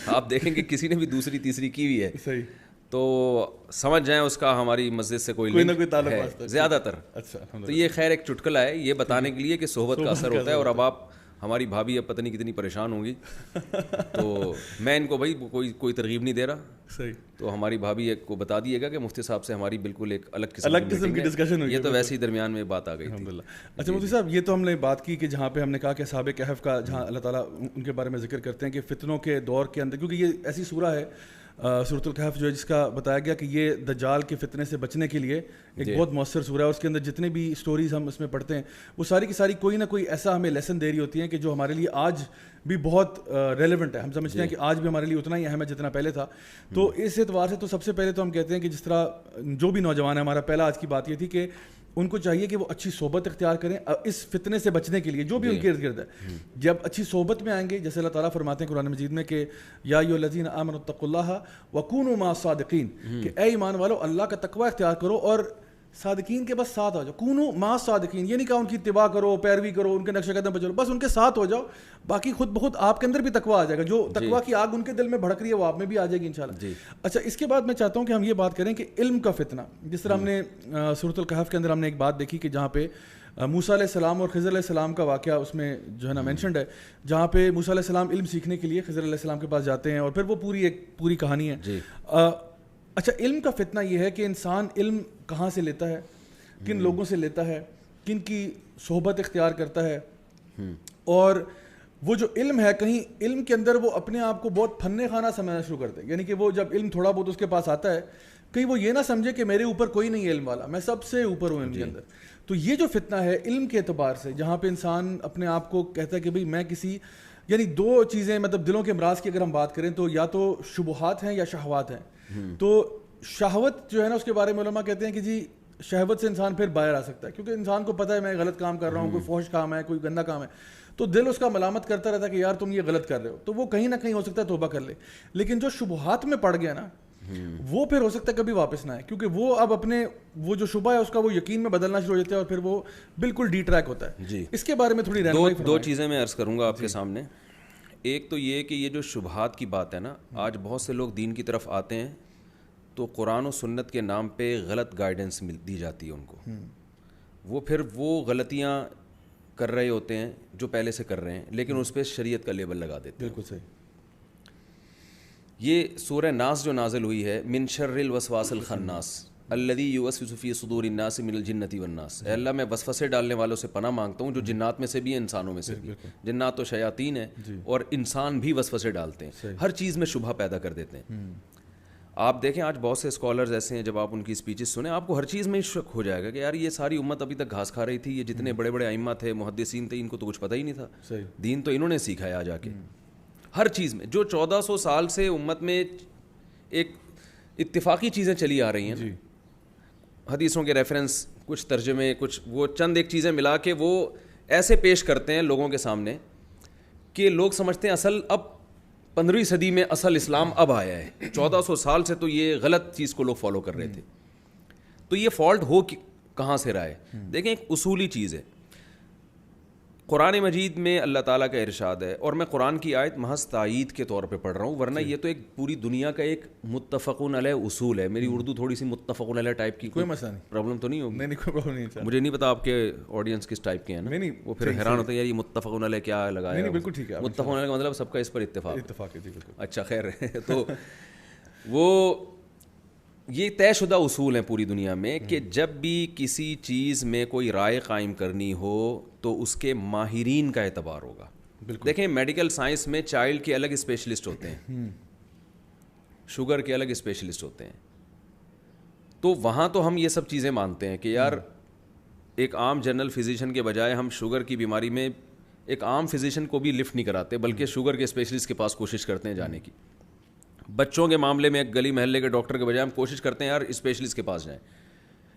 آپ دیکھیں کہ کسی نے بھی دوسری تیسری کی ہوئی ہے صحیح, تو سمجھ جائیں اس کا ہماری مسجد سے کوئی نہ کوئی تعلق ہے زیادہ تر. اچھا, تو یہ خیر ایک چٹکلا ہے یہ بتانے کے لیے کہ صحبت کا اثر ہوتا ہے. اور اب آپ ہماری بھابھی اب پتہ نہیں کتنی پریشان ہوں گی, تو میں ان کو بھائی کوئی ترغیب نہیں دے رہا. صحیح, تو ہماری بھابھی کو بتا دیے گا کہ مفتی صاحب سے ہماری بالکل ایک الگ قسم کی ڈسکشن ہوئی. یہ تو ویسے ہی درمیان میں بات آ گئی. الحمدللہ. اچھا مفتی صاحب, یہ تو ہم نے بات کی کہ جہاں پہ ہم نے کہا کہ اصحاب کہف کا جہاں اللہ تعالیٰ ان کے بارے میں ذکر کرتے ہیں کہ فتنوں کے دور کے اندر, کیونکہ یہ ایسی سورہ ہے سورۃ الکہف جو ہے جس کا بتایا گیا کہ یہ دجال کے فتنے سے بچنے کے لیے ایک بہت مؤثر سورہ ہے. اس کے اندر جتنے بھی اسٹوریز ہم اس میں پڑھتے ہیں وہ ساری کی ساری کوئی نہ کوئی ایسا ہمیں لیسن دے رہی ہوتی ہیں کہ جو ہمارے لیے آج بھی بہت ریلیونٹ ہے. ہم سمجھتے ہیں کہ آج بھی ہمارے لیے اتنا ہی اہم ہے جتنا پہلے تھا. تو اس اعتبار سے تو سب سے پہلے تو ہم کہتے ہیں کہ جس طرح جو بھی نوجوان ہے, ہمارا پہلا آج کی بات یہ تھی کہ ان کو چاہیے کہ وہ اچھی صحبت اختیار کریں اس فتنے سے بچنے کے لیے جو بھی ان کے ارد گرد ہے. جب اچھی صحبت میں آئیں گے, جیسے اللہ تعالیٰ فرماتے ہیں قرآن مجید میں کہ یا ایھا الذین آمنوا اتقوا اللہ وکونوا مع الصادقین, کہ اے ایمان والو اللہ کا تقوی اختیار کرو اور صادقین کے بس ساتھ آ جاؤ. کونوا مع الصادقین, یہ نہیں کہا ان کی اتباع کرو, پیروی کرو, ان کے نقش قدم پہ چلو, بس ان کے ساتھ ہو جاؤ, باقی خود بخود آپ کے اندر بھی تقوی آ جائے گا. جو تقوی کی آگ ان کے دل میں بھڑک رہی ہے وہ آپ میں بھی آ جائے گی انشاءاللہ. اچھا, اس کے بعد میں چاہتا ہوں کہ ہم یہ بات کریں کہ علم کا فتنہ, جس طرح ہم نے سورۃ الکہف کے اندر ہم نے ایک بات دیکھی کہ جہاں پہ موسیٰ علیہ السلام اور خضر علیہ السلام کا واقعہ اس میں جو ہے نا مینشنڈ ہے, جہاں پہ موسیٰ علیہ السلام علم سیکھنے کے لیے خضر علیہ السلام کے پاس جاتے ہیں, اور پھر وہ پوری کہانی ہے. اچھا, علم کا فتنہ یہ ہے کہ انسان علم کہاں سے لیتا ہے, کن لوگوں سے لیتا ہے, کن کی صحبت اختیار کرتا ہے, اور وہ جو علم ہے کہیں علم کے اندر وہ اپنے آپ کو بہت پھنے خانہ سمجھنا شروع کرتے ہیں. یعنی کہ وہ جب علم تھوڑا بہت اس کے پاس آتا ہے, کہیں وہ یہ نہ سمجھے کہ میرے اوپر کوئی نہیں ہے علم والا, میں سب سے اوپر ہوں علم کے اندر. تو یہ جو فتنہ ہے علم کے اعتبار سے, جہاں پہ انسان اپنے آپ کو کہتا ہے کہ بھئی میں کسی, یعنی دو چیزیں مطلب دلوں کے امراض کی اگر ہم بات کریں تو یا تو شبہات ہیں یا شہوات ہیں. تو شہوت جو ہے نا اس کے بارے میں علماء کہتے ہیں کہ جی شہوت سے انسان پھر باہر آ سکتا ہے, کیونکہ انسان کو پتہ ہے میں غلط کام کر رہا ہوں, کوئی فحش کام ہے, کوئی گندا کام ہے, تو دل اس کا ملامت کرتا رہتا ہے کہ یار تم یہ غلط کر رہے ہو, تو وہ کہیں نہ کہیں ہو سکتا ہے توبہ کر لے. لیکن جو شبہات میں پڑ گیا نا وہ پھر ہو سکتا ہے کبھی واپس نہ آئے, کیونکہ وہ اب اپنے وہ جو شبہ ہے اس کا وہ یقین میں بدلنا شروع ہو جاتا ہے, اور پھر وہ بالکل ڈی ٹریک ہوتا ہے. جی اس کے بارے میں تھوڑی دو چیزیں میں عرض کروں گا آپ کے سامنے. ایک تو یہ کہ یہ جو شبہات کی بات ہے نا, آج بہت سے لوگ دین کی طرف آتے ہیں تو قرآن و سنت کے نام پہ غلط گائیڈنس دی جاتی ہے ان کو, وہ پھر وہ غلطیاں کر رہے ہوتے ہیں جو پہلے سے کر رہے ہیں, لیکن اس پہ شریعت کا لیبل لگا دیتے ہیں. بالکل صحیح. یہ سورہ ناس جو نازل ہوئی ہے, من شر الوسواس الخناس الذی یوسوس فی صدور الناس من الجنۃ والناس, اے اللہ میں وسوسے ڈالنے والوں سے پناہ مانگتا ہوں جو جنات میں سے بھی ہیں انسانوں میں سے بھی. جنات تو شیاطین ہیں اور انسان بھی وسوسے ڈالتے ہیں, ہر چیز میں شبہ پیدا کر دیتے ہیں. آپ دیکھیں آج بہت سے اسکالرز ایسے ہیں, جب آپ ان کی اسپیچز سنیں آپ کو ہر چیز میں شک ہو جائے گا کہ یار یہ ساری امت ابھی تک گھاس کھا رہی تھی, یہ جتنے بڑے بڑے ائمہ تھے, محدثین تھے, ان کو تو کچھ پتہ ہی نہیں تھا. دین تو انہوں نے سیکھا ہے آ جا کے. ہر چیز میں جو 1400 سال سے امت میں ایک اتفاقی چیزیں چلی آ رہی ہیں, حدیثوں کے ریفرنس, کچھ ترجمے, کچھ وہ چند ایک چیزیں ملا کے وہ ایسے پیش کرتے ہیں لوگوں کے سامنے کہ لوگ سمجھتے ہیں اصل اب 15ویں صدی میں اصل اسلام اب آیا ہے. 1400 سال سے تو یہ غلط چیز کو لوگ فالو کر رہے تھے. تو یہ فالٹ ہو کہاں سے رہا ہے؟ دیکھیں ایک اصولی چیز ہے. قرآن مجید میں اللہ تعالیٰ کا ارشاد ہے, اور میں قرآن کی آیت محض تائید کے طور پہ پڑھ رہا ہوں, ورنہ یہ تو ایک پوری دنیا کا ایک متفقون علیہ اصول ہے. میری اردو تھوڑی سی متفقون علیہ ٹائپ کی, کوئی مسئلہ نہیں, پرابلم تو نہیں ہوگی. نہیں کوئی پرابلم نہیں. مجھے نہیں پتا آپ کے آڈینس کس ٹائپ کے ہیں نا, وہ پھر حیران ہوتے ہیں یار یہ متفقون علیہ کیا لگایا. بالکل ٹھیک ہے, متفقون علیہ کا مطلب سب کا اس پر اتفاق ہے. جی بالکل. اچھا خیر ہے. تو وہ یہ طے شدہ اصول ہیں پوری دنیا میں کہ جب بھی کسی چیز میں کوئی رائے قائم کرنی ہو تو اس کے ماہرین کا اعتبار ہوگا. دیکھیں میڈیکل سائنس میں چائلڈ کے الگ اسپیشلسٹ ہوتے ہیں, شوگر کے الگ اسپیشلسٹ ہوتے ہیں, تو وہاں تو ہم یہ سب چیزیں مانتے ہیں کہ یار ایک عام جنرل فزیشین کے بجائے ہم شوگر کی بیماری میں ایک عام فزیشین کو بھی لفٹ نہیں کراتے, بلکہ شوگر کے اسپیشلسٹ کے پاس کوشش کرتے ہیں جانے کی. بچوں کے معاملے میں ایک گلی محلے کے ڈاکٹر کے بجائے ہم کوشش کرتے ہیں یار اسپیشلسٹ کے پاس جائیں.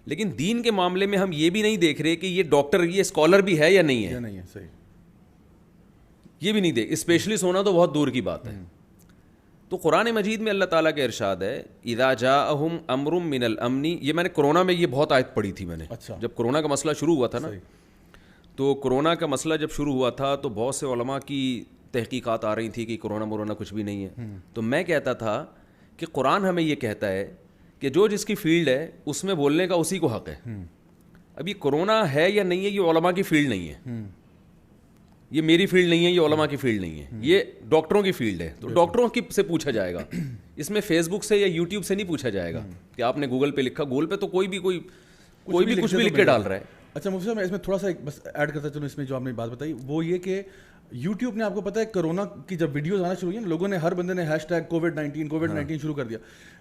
لیکن دین کے معاملے میں ہم یہ بھی نہیں دیکھ رہے کہ یہ ڈاکٹر یہ اسکالر بھی ہے یا نہیں ہے, صحیح, یہ بھی نہیں دیکھ. اسپیشلسٹ ہونا تو بہت دور کی بات ہے. تو قرآن مجید میں اللہ تعالیٰ کا ارشاد ہے اذا جاءہم امر من الامن, یہ میں نے کرونا میں یہ بہت آیت پڑھی تھی میں نے, جب کرونا کا مسئلہ شروع ہوا تھا نا, تو کرونا کا مسئلہ جب شروع ہوا تھا تو بہت سے علماء کی تحقیقات آ رہی تھی کہ کرونا مرونا کچھ بھی نہیں ہے. تو میں کہتا تھا کہ قرآن ہمیں یہ کہتا ہے کہ جو جس کی فیلڈ ہے اس میں بولنے کا اسی کو حق ہے. اب یہ کرونا ہے یا نہیں ہے یہ علماء کی فیلڈ نہیں ہے, یہ میری فیلڈ نہیں ہے, یہ علماء کی فیلڈ نہیں ہے, یہ ڈاکٹروں کی فیلڈ ہے. تو ڈاکٹروں کی سے پوچھا جائے گا, اس میں فیس بک سے یا یوٹیوب سے نہیں پوچھا جائے گا کہ آپ نے گوگل پہ لکھا. گوگل پہ تو کوئی بھی کچھ بھی لکھ کے ڈال رہا ہے. اچھا مفتی صاحب میں اس میں تھوڑا سا بس ایڈ کرتا چلوں, اس میں جو آپ نے بات بتائی وہ یہ کہ یوٹیوب نے آپ کو پتا ہے کرونا کی جب ویڈیوز آنا شروع ہوئی ہیں, لوگوں نے ہر بندے نے ہیش ٹیگ کووڈ-19 شروع کر دیا.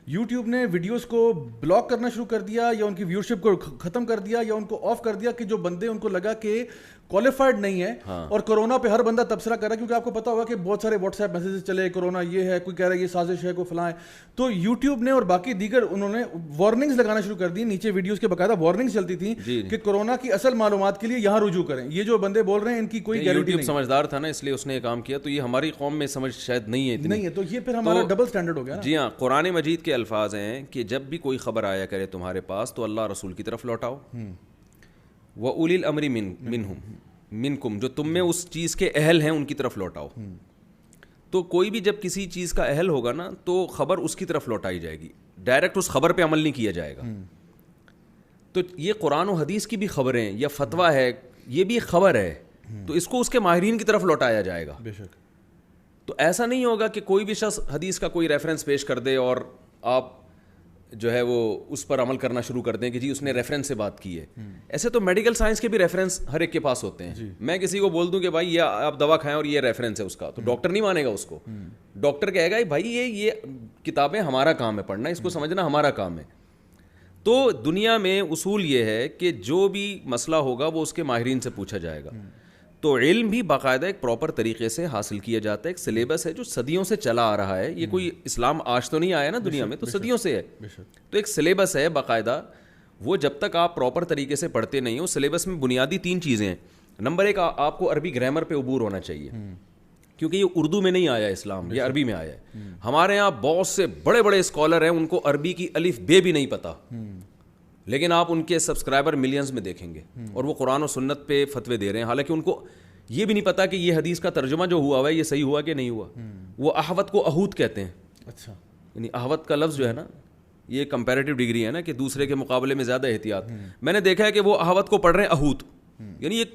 یوٹیوب نے ویڈیوز کو بلاک کرنا شروع کر دیا یا ان کی ویورشپ کو ختم کر دیا یا ان کو آف کر دیا کہ جو بندے ان کو لگا کہ کوالیفائڈ نہیں ہے, اور کرونا پہ ہر بندہ تبصرہ کر رہا ہے, کیونکہ آپ کو پتا ہوگا کہ بہت سارے واٹس ایپ میسیجز چلے کرونا یہ ہے, کوئی کہہ رہا ہے یہ سازش ہے, کوئی فلاں ہے. تو یوٹیوب نے اور باقی دیگر انہوں نے وارننگز لگانا شروع کر دی, نیچے ویڈیوز کے باقاعدہ وارننگز چلتی تھیں کہ کرونا کی اصل معلومات کے لیے یہاں رجوع کریں. یہ جو بندے بول رہے ہیں ان کی کوئی گارنٹی نہیں. یوٹیوب سمجھدار تھا نا, اس لیے اس نے کام کیا. تو یہ ہماری قوم میں سمجھ شاید نہیں ہے اتنی. تو یہ پھر ہمارا ڈبل سٹینڈرڈ ہو گیا. جی ہاں, قرآن مجید کے الفاظ ہیں کہ جب بھی کوئی خبر آیا کرے تمہارے پاس تو اللہ رسول کی طرف لوٹاؤ. وَأُولِي الْأَمْرِ منکم, جو تم میں اس چیز کے اہل ہیں ان کی طرف لوٹاؤ. تو کوئی بھی جب کسی چیز کا اہل ہوگا نا تو خبر اس کی طرف لوٹائی جائے گی, ڈائریکٹ اس خبر پہ عمل نہیں کیا جائے گا. تو یہ قرآن و حدیث کی بھی خبریں یا فتویٰ ہے, یہ بھی خبر ہے, تو اس کو اس کے ماہرین کی طرف لوٹایا جائے گا. بے شک. تو ایسا نہیں ہوگا کہ کوئی بھی شخص حدیث کا کوئی ریفرنس پیش کر دے اور آپ جو ہے وہ اس پر عمل کرنا شروع کر دیں کہ جی اس نے ریفرنس سے بات کی ہے. ایسے تو میڈیکل سائنس کے بھی ریفرنس ہر ایک کے پاس ہوتے ہیں. میں کسی کو بول دوں کہ بھائی یہ آپ دوا کھائیں اور یہ ریفرنس ہے اس کا, تو ڈاکٹر نہیں مانے گا اس کو. ڈاکٹر کہے گا بھائی یہ کتابیں ہمارا کام ہے پڑھنا, اس کو سمجھنا ہمارا کام ہے. تو دنیا میں اصول یہ ہے کہ جو بھی مسئلہ ہوگا وہ اس کے ماہرین سے پوچھا جائے گا. تو علم بھی باقاعدہ ایک پراپر طریقے سے حاصل کیا جاتا ہے. ایک سلیبس ہے جو صدیوں سے چلا آ رہا ہے. یہ کوئی اسلام آج تو نہیں آیا نا دنیا میں, تو صدیوں سے ہے. تو ایک سلیبس ہے باقاعدہ, وہ جب تک آپ پراپر طریقے سے پڑھتے نہیں ہو. سلیبس میں بنیادی 3 چیزیں ہیں. نمبر 1, آپ کو عربی گرامر پہ عبور ہونا چاہیے, کیونکہ یہ اردو میں نہیں آیا اسلام, یہ عربی میں آیا ہے. ہمارے یہاں بہت سے بڑے بڑے اسکالر ہیں, ان کو عربی کی الف بے بھی نہیں پتہ, لیکن آپ ان کے سبسکرائبر ملینز میں دیکھیں گے, اور وہ قرآن و سنت پہ فتوے دے رہے ہیں, حالانکہ ان کو یہ بھی نہیں پتا کہ یہ حدیث کا ترجمہ جو ہوا ہے یہ صحیح ہوا کہ نہیں ہوا. وہ احوت کو احوت کہتے ہیں. اچھا. یعنی احوت کا لفظ جو ہے نا, یہ کمپیریٹیو ڈگری ہے نا, کہ دوسرے کے مقابلے میں زیادہ احتیاط. میں نے دیکھا ہے کہ وہ احوت کو پڑھ رہے ہیں احوت, یعنی ایک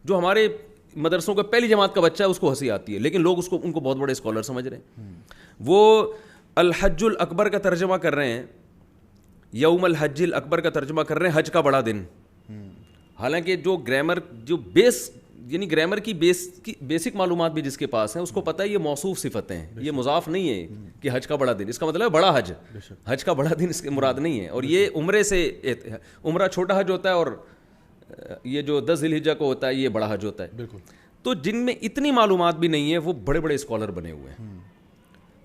جو ہمارے مدرسوں کا پہلی جماعت کا بچہ ہے اس کو ہنسی آتی ہے, لیکن لوگ ان کو بہت بڑے اسکالر سمجھ رہے ہیں. وہ الحج الاکبر کا ترجمہ کر رہے ہیں, یوم الحج الاکبر کا ترجمہ کر رہے ہیں حج کا بڑا دن. حالانکہ جو گرامر جو یعنی گرامر کی بیسک معلومات بھی جس کے پاس ہیں اس کو پتہ ہے یہ موصوف صفتیں ہیں, یہ مضاف نہیں ہے کہ حج کا بڑا دن, اس کا مطلب ہے بڑا حج. حج کا بڑا دن اس کے مراد نہیں ہے. اور یہ عمرے سے, عمرہ چھوٹا حج ہوتا ہے اور یہ جو 10 ذی الحجہ کو ہوتا ہے یہ بڑا حج ہوتا ہے. بالکل. تو جن میں اتنی معلومات بھی نہیں ہے وہ بڑے بڑے اسکالر بنے ہوئے ہیں.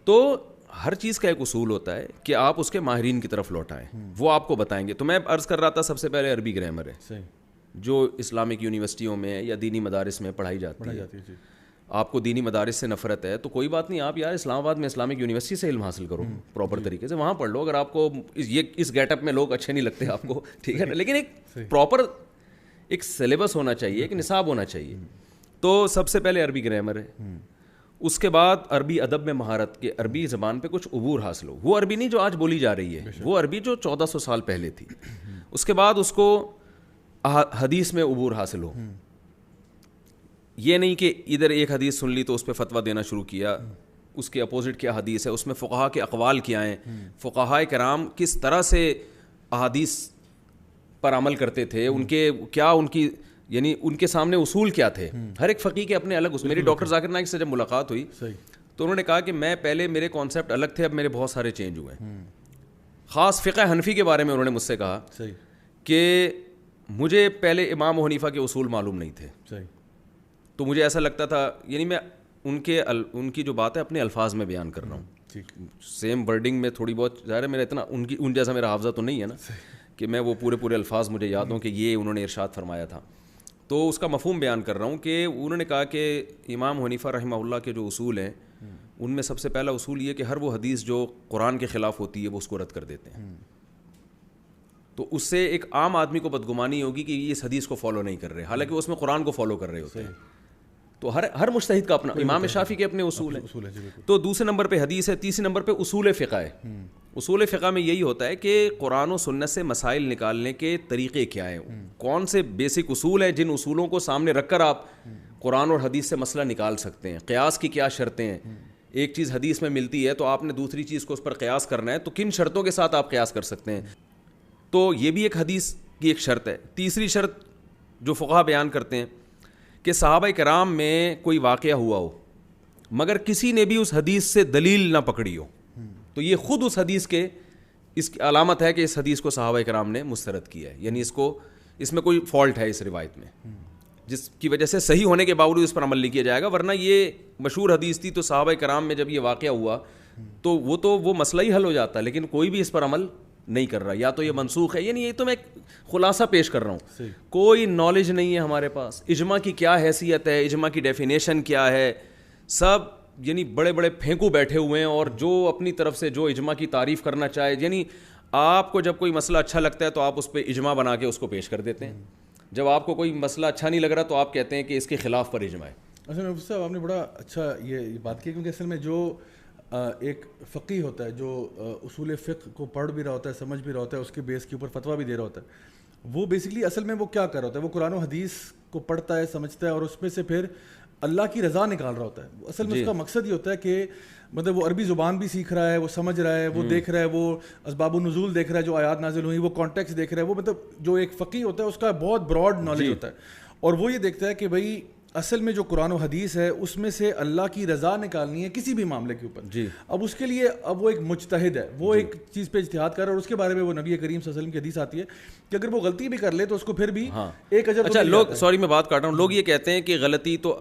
تو ہر چیز کا ایک اصول ہوتا ہے کہ آپ اس کے ماہرین کی طرف لوٹائیں, وہ آپ کو بتائیں گے. تو میں عرض کر رہا تھا سب سے پہلے عربی گرامر ہے جو اسلامک یونیورسٹیوں میں یا دینی مدارس میں پڑھائی جاتی ہے. آپ کو دینی مدارس سے نفرت ہے تو کوئی بات نہیں, آپ یار اسلام آباد میں اسلامک یونیورسٹی سے علم حاصل کرو پراپر طریقے سے, وہاں پڑھ لو. اگر آپ کو اس گیٹ اپ میں لوگ اچھے نہیں لگتے آپ کو, ٹھیک ہے نا, لیکن ایک پراپر ایک سلیبس ہونا چاہیے, ایک نصاب ہونا چاہیے. تو سب سے پہلے عربی گرامر ہے. اس کے بعد عربی ادب میں مہارت, کے عربی زبان پہ کچھ عبور حاصل ہو. وہ عربی نہیں جو آج بولی جا رہی ہے, وہ عربی جو 1400 سال پہلے تھی. اس کے بعد اس کو حدیث میں عبور حاصل ہو. یہ نہیں کہ ادھر ایک حدیث سن لی تو اس پہ فتویٰ دینا شروع کیا, اس کے اپوزٹ کیا حدیث ہے, اس میں فقہا کے اقوال کیا ہیں, فقہاء کرام کس طرح سے احادیث پر عمل کرتے تھے, ان کے کیا ان کی یعنی ان کے سامنے اصول کیا تھے. ہر ایک فقیہ کے اپنے الگ. میری ڈاکٹر ذاکر نائک سے جب ملاقات ہوئی تو انہوں نے کہا کہ میں پہلے میرے کانسیپٹ الگ تھے, اب میرے بہت سارے چینج ہوئے ہیں. خاص فقہ حنفی کے بارے میں انہوں نے مجھ سے کہا کہ مجھے پہلے امام حنیفہ کے اصول معلوم نہیں تھے, تو مجھے ایسا لگتا تھا, یعنی میں ان کی جو بات ہے اپنے الفاظ میں بیان کر رہا ہوں, سیم ورڈنگ میں تھوڑی بہت, ظاہر ہے میرا اتنا ان جیسا میرا حافظہ تو نہیں ہے نا کہ میں وہ پورے الفاظ مجھے یاد ہوں کہ یہ انہوں نے ارشاد فرمایا تھا. تو اس کا مفہوم بیان کر رہا ہوں کہ انہوں نے کہا کہ امام حنیفہ رحمہ اللہ کے جو اصول ہیں ان میں سب سے پہلا اصول یہ کہ ہر وہ حدیث جو قرآن کے خلاف ہوتی ہے وہ اس کو رد کر دیتے ہیں. تو اس سے ایک عام آدمی کو بدگمانی ہوگی کہ یہ اس حدیث کو فالو نہیں کر رہے, حالانکہ وہ اس میں قرآن کو فالو کر رہے ہوتے ہیں. تو ہر مجتہد کا اپنا, امام شافعی کے اپنے اصول ہیں. تو دوسرے نمبر پہ حدیث ہے, تیسرے نمبر پہ اصول فقہ ہے. اصول فقہ میں یہی ہوتا ہے کہ قرآن و سنت سے مسائل نکالنے کے طریقے کیا ہیں, کون سے بیسک اصول ہیں جن اصولوں کو سامنے رکھ کر آپ قرآن اور حدیث سے مسئلہ نکال سکتے ہیں. قیاس کی کیا شرطیں ہیں, ایک چیز حدیث میں ملتی ہے تو آپ نے دوسری چیز کو اس پر قیاس کرنا ہے, تو کن شرطوں کے ساتھ آپ قیاس کر سکتے ہیں. تو یہ بھی ایک حدیث کی ایک شرط ہے. تیسری شرط جو فقہا بیان کرتے ہیں کہ صحابہ کرام میں کوئی واقعہ ہوا ہو مگر کسی نے بھی اس حدیث سے دلیل نہ پکڑی ہو, تو یہ خود اس حدیث کے اس کی علامت ہے کہ اس حدیث کو صحابہ کرام نے مسترد کیا ہے, یعنی اس میں کوئی فالٹ ہے اس روایت میں, جس کی وجہ سے صحیح ہونے کے باوجود اس پر عمل نہیں کیا جائے گا. ورنہ یہ مشہور حدیث تھی, تو صحابہ کرام میں جب یہ واقعہ ہوا تو وہ مسئلہ ہی حل ہو جاتا, لیکن کوئی بھی اس پر عمل نہیں کر رہا, یا تو یہ منسوخ ہے. یعنی یہ تو میں خلاصہ پیش کر رہا ہوں, کوئی نالج نہیں ہے ہمارے پاس. اجماع کی کیا حیثیت ہے, اجماع کی ڈیفینیشن کیا ہے, سب یعنی بڑے بڑے پھینکو بیٹھے ہوئے ہیں, اور جو اپنی طرف سے جو اجماع کی تعریف کرنا چاہے, یعنی آپ کو جب کوئی مسئلہ اچھا لگتا ہے تو آپ اس پہ اجماع بنا کے اس کو پیش کر دیتے ہیں, جب آپ کو کوئی مسئلہ اچھا نہیں لگ رہا تو آپ کہتے ہیں کہ اس کے خلاف پر اجماع ہے. اصل میں صاحب آپ نے بڑا اچھا یہ بات کی, کیونکہ اصل میں جو ایک فقی ہوتا ہے جو اصول فقہ کو پڑھ بھی رہا ہوتا ہے, سمجھ بھی رہا ہوتا ہے, اس کے بیس کے اوپر فتویٰ بھی دے رہا ہوتا ہے, وہ بیسکلی اصل میں وہ کیا کر رہا ہوتا ہے, وہ قرآن و حدیث کو پڑھتا ہے, سمجھتا ہے, اور اس میں سے پھر اللہ کی رضا نکال رہا ہوتا ہے. اصل میں اس کا مقصد یہ ہوتا ہے کہ مطلب وہ عربی زبان بھی سیکھ رہا ہے, وہ سمجھ رہا ہے, وہ دیکھ رہا ہے, وہ اسباب النزول دیکھ رہا ہے جو آیات نازل ہوئی, وہ کانٹیکس دیکھ رہا ہے, وہ مطلب جو ایک فقی ہوتا ہے اس کا بہت براڈ نالج ہوتا ہے, اور وہ یہ دیکھتا ہے کہ بھائی اصل میں جو قرآن و حدیث ہے اس میں سے اللہ کی رضا نکالنی ہے کسی بھی معاملے کے اوپر. اب اس کے لیے اب وہ ایک مجتہد ہے, وہ ایک چیز پہ اجتہاد کر رہا ہے, اور اس کے بارے میں وہ نبی کریم صلی اللہ علیہ وسلم کی حدیث آتی ہے کہ اگر وہ غلطی بھی کر لے تو اس کو پھر بھی ایک اجر. اچھا لوگ, سوری میں بات کاٹ رہا ہوں, لوگ یہ کہتے ہیں کہ غلطی تو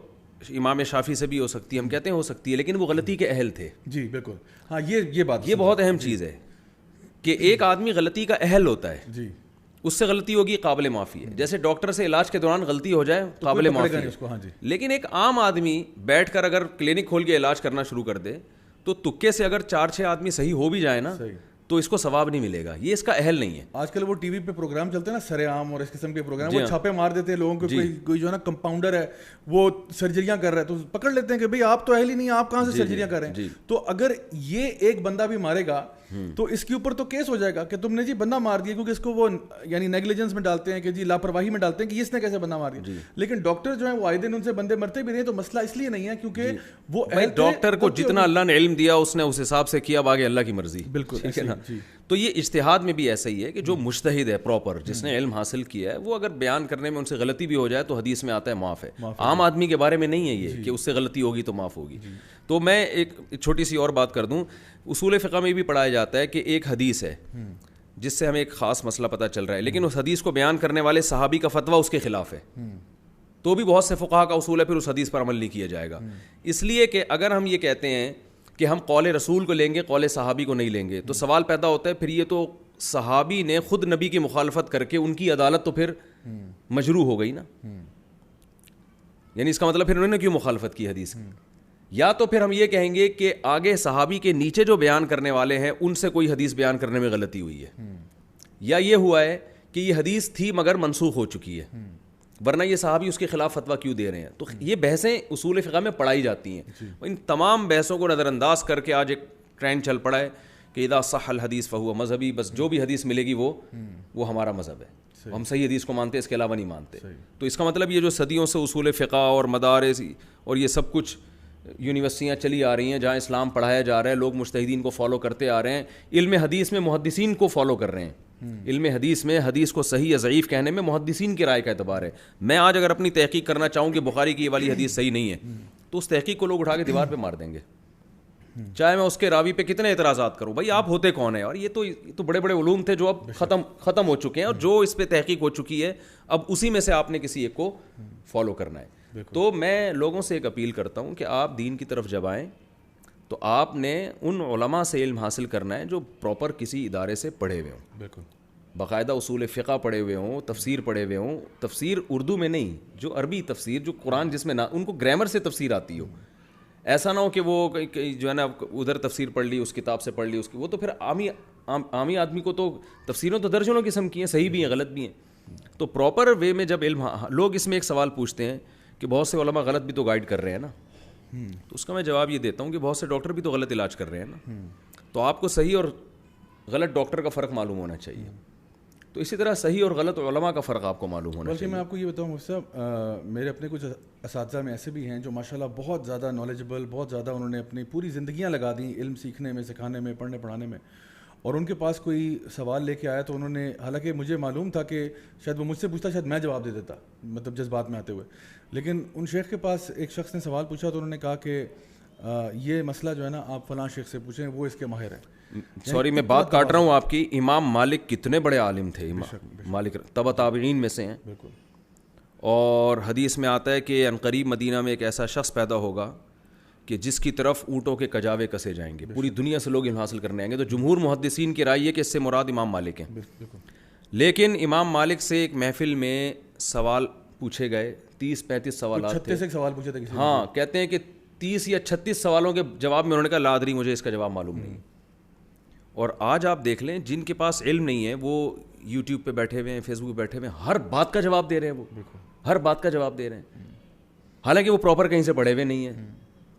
امام شافعی سے بھی ہو سکتی ہے, ہم کہتے ہیں ہو سکتی ہے, لیکن وہ غلطی کے اہل تھے. جی بالکل, ہاں یہ بات, یہ بہت اہم چیز ہے کہ ایک آدمی غلطی کا اہل ہوتا ہے, جی اس سے غلطی ہوگی قابل معافی ہے. جیسے ڈاکٹر سے علاج کے دوران غلطی ہو جائے قابل معافی ہے, لیکن ایک عام آدمی بیٹھ کر اگر کلینک کھول کے علاج کرنا شروع کر دے تو تکے سے اگر 4-6 آدمی صحیح ہو بھی جائے نا تو اس کو ثواب نہیں ملے گا, یہ اس کا اہل نہیں ہے. آج کل وہ ٹی وی پہ پروگرام چلتے ہیں نا سرے عام اور اس قسم کے پروگرام, وہ چھاپے مار دیتے ہیں لوگوں کو, کوئی جو ہے نا کمپاؤنڈر ہے وہ سرجریاں کر رہا ہے تو پکڑ لیتے ہیں کہ بھئی آپ تو اہل ہی نہیں ہیں, آپ کہاں سے سرجریاں کر رہے ہیں. تو اگر یہ ایک بندہ بھی مارے گا تو اس کے اوپر تو کیس ہو جائے گا کہ تم نے جی بندہ مار دیا, کیونکہ اس کو وہ یعنی نیگلیجنس میں ڈالتے ہیں کہ جی لاپرواہی میں ڈالتے ہیں کہ اس نے کیسے بندہ مار دیا. لیکن ڈاکٹر جو ہیں وہ آئے دن ان سے بندے مرتے بھی نہیں, تو مسئلہ اس لیے نہیں ہے کیونکہ وہ ڈاکٹر کو جتنا اللہ نے علم دیا اس نے اس حساب سے کیا, باقی اللہ کی مرضی. بالکل تو یہ اجتہاد میں بھی ایسا ہی ہے کہ جو مجتہد ہے پراپر, جس نے علم حاصل کیا ہے, وہ اگر بیان کرنے میں ان سے غلطی بھی ہو جائے تو حدیث میں آتا ہے معاف ہے. عام آدمی کے بارے میں نہیں ہے یہ کہ اس سے غلطی ہوگی تو معاف ہوگی. تو میں ایک چھوٹی سی اور بات کر دوں, اصول فقہ میں بھی پڑھایا جاتا ہے کہ ایک حدیث ہے جس سے ہمیں ایک خاص مسئلہ پتہ چل رہا ہے, لیکن اس حدیث کو بیان کرنے والے صحابی کا فتویٰ اس کے خلاف ہے, تو بھی بہت سے فقہا کا اصول ہے پھر اس حدیث پر عمل نہیں کیا جائے گا. اس لیے کہ اگر ہم یہ کہتے ہیں کہ ہم قول رسول کو لیں گے, قول صحابی کو نہیں لیں گے, تو سوال پیدا ہوتا ہے پھر یہ تو صحابی نے خود نبی کی مخالفت کر کے ان کی عدالت تو پھر مجروح ہو گئی نا, یعنی اس کا مطلب پھر انہوں نے کیوں مخالفت کی حدیث کی. یا تو پھر ہم یہ کہیں گے کہ آگے صحابی کے نیچے جو بیان کرنے والے ہیں ان سے کوئی حدیث بیان کرنے میں غلطی ہوئی ہے, یا یہ ہوا ہے کہ یہ حدیث تھی مگر منسوخ ہو چکی ہے, ورنہ یہ صحابی اس کے خلاف فتویٰ کیوں دے رہے ہیں. تو یہ بحثیں اصول فقہ میں پڑھائی جاتی ہیں. ان تمام بحثوں کو نظر انداز کر کے آج ایک ٹرینڈ چل پڑا ہے کہ اذا صح الحدیث فہو مذہبی, بس جو بھی حدیث ملے گی وہ ہمارا مذہب ہے, ہم صحیح حدیث کو مانتے ہیں, اس کے علاوہ نہیں مانتے. تو اس کا مطلب یہ جو صدیوں سے اصول فقہ اور مدارس اور یہ سب کچھ یونیورسٹیاں چلی آ رہی ہیں جہاں اسلام پڑھایا جا رہا ہے, لوگ مجتہدین کو فالو کرتے آ رہے ہیں, علم حدیث میں محدثین کو فالو کر رہے ہیں. علم حدیث میں حدیث کو صحیح یا ضعیف کہنے میں محدثین کی رائے کا اعتبار ہے. میں آج اگر اپنی تحقیق کرنا چاہوں کہ بخاری کی یہ والی حدیث صحیح نہیں ہے تو اس تحقیق کو لوگ اٹھا کے دیوار پہ مار دیں گے, چاہے میں اس کے راوی پہ کتنے اعتراضات کروں. بھائی آپ ہوتے کون ہیں, اور یہ تو بڑے بڑے علوم تھے جو اب ختم ہو چکے ہیں, اور جو اس پہ تحقیق ہو چکی ہے اب اسی میں سے آپ نے کسی ایک کو فالو کرنا ہے. تو میں لوگوں سے ایک اپیل کرتا ہوں کہ آپ دین کی طرف جب آئیں تو آپ نے ان علماء سے علم حاصل کرنا ہے جو پراپر کسی ادارے سے پڑھے ہوئے ہوں, بالکل باقاعدہ اصول فقہ پڑھے ہوئے ہوں, تفسیر پڑھے ہوئے ہوں, تفسیر اردو میں نہیں, جو عربی تفسیر, جو قرآن جس میں نہ ان کو گرامر سے تفسیر آتی ہو. ایسا نہ ہو کہ وہ جو ہے نا ادھر تفسیر پڑھ لی, اس کتاب سے پڑھ لی, اس کی وہ تو پھر عامی آدمی کو تو تفسیروں تو درجنوں قسم کی ہیں, صحیح بھی ہیں غلط بھی ہیں. تو پراپر وے میں جب علم, لوگ اس میں ایک سوال پوچھتے ہیں کہ بہت سے علماء غلط بھی تو گائیڈ کر رہے ہیں نا, تو اس کا میں جواب یہ دیتا ہوں کہ بہت سے ڈاکٹر بھی تو غلط علاج کر رہے ہیں نا, تو آپ کو صحیح اور غلط ڈاکٹر کا فرق معلوم ہونا چاہیے. تو اسی طرح صحیح اور غلط علماء کا فرق آپ کو معلوم ہونا چاہیے. میں آپ کو یہ بتاؤں مفتی صاحب, میرے اپنے کچھ اساتذہ میں ایسے بھی ہیں جو ماشاءاللہ بہت زیادہ نالجبل, بہت زیادہ انہوں نے اپنی پوری زندگیاں لگا دیں علم سیکھنے میں, سکھانے میں, پڑھنے پڑھانے میں, اور ان کے پاس کوئی سوال لے کے آیا تو انہوں نے, حالانکہ مجھے معلوم تھا کہ شاید وہ مجھ سے پوچھتا, شاید میں جواب دے دیتا, مطلب جذبات میں آتے ہوئے, لیکن ان شیخ کے پاس ایک شخص نے سوال پوچھا تو انہوں نے کہا کہ یہ مسئلہ جو ہے نا آپ فلاں شیخ سے پوچھیں, وہ اس کے ماہر ہیں. سوری میں بات کاٹ رہا ہوں آپ کی, امام مالک کتنے بڑے عالم تھے, مالک تبع تابعین میں سے ہیں, اور حدیث میں آتا ہے کہ عنقریب مدینہ میں ایک ایسا شخص پیدا ہوگا کہ جس کی طرف اونٹوں کے کجاوے کسے جائیں گے, پوری دنیا سے لوگ علم حاصل کرنے آئیں گے. تو جمہور محدثین کی رائے ہے کہ اس سے مراد امام مالک ہیں. لیکن امام مالک سے ایک محفل میں سوال پوچھے گئے, 30-35 سوالات تھے. ہاں, کہتے ہیں کہ 30 یا 36 سوالوں کے جواب میں انہوں نے کہا لا ادری, مجھے اس کا جواب معلوم نہیں. اور آج آپ دیکھ لیں جن کے پاس علم نہیں ہے وہ یوٹیوب پہ بیٹھے ہوئے ہیں, فیس بک پہ بیٹھے ہوئے ہیں, ہر بات کا جواب دے رہے ہیں, وہ ہر بات کا جواب دے رہے ہیں, حالانکہ وہ پراپر کہیں سے پڑھے ہوئے نہیں ہیں,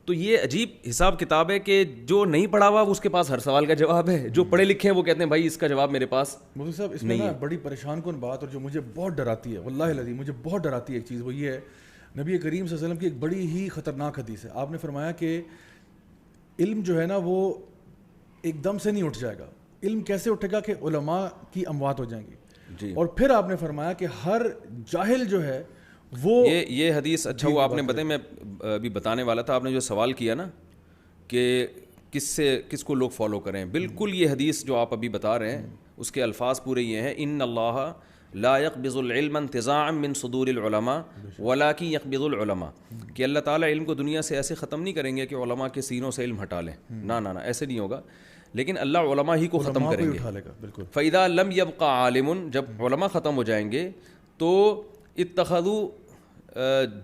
تو یہ عجیب حساب کتاب ہے کہ جو نہیں پڑھا ہوا اس کے پاس ہر سوال کا جواب ہے, جو پڑھے لکھے ہیں وہ کہتے ہیں بھائی اس کا جواب میرے پاس مفتی صاحب. اس میں نا بڑی پریشان کن بات, اور جو مجھے بہت ڈراتی ہے, واللہ العظیم مجھے بہت ڈراتی ہے ایک چیز, وہ یہ ہے نبی کریم صلی اللہ علیہ وسلم کی ایک بڑی ہی خطرناک حدیث ہے. آپ نے فرمایا کہ علم جو ہے نا وہ ایک دم سے نہیں اٹھ جائے گا. علم کیسے اٹھے گا کہ علماء کی اموات ہو جائیں گی, اور پھر آپ نے فرمایا کہ ہر جاہل جو ہے وہ یہ حدیث, اچھا وہ آپ نے بتایا, میں ابھی بتانے والا تھا, آپ نے جو سوال کیا نا کہ کس کو لوگ فالو کریں, بالکل یہ حدیث جو آپ ابھی بتا رہے ہیں اس کے الفاظ پورے یہ ہیں, ان اللہ لا يقبض العلم انتزاعا من صدور العلماء ولكن يقبض العلماء, کہ اللہ تعالیٰ علم کو دنیا سے ایسے ختم نہیں کریں گے کہ علماء کے سینوں سے علم ہٹا لیں, نہ ایسے نہیں ہوگا, لیکن اللہ علماء ہی کو ختم کریں گے. فاذا لم يبق عالم, جب علماء ختم ہو جائیں گے تو اتخذوا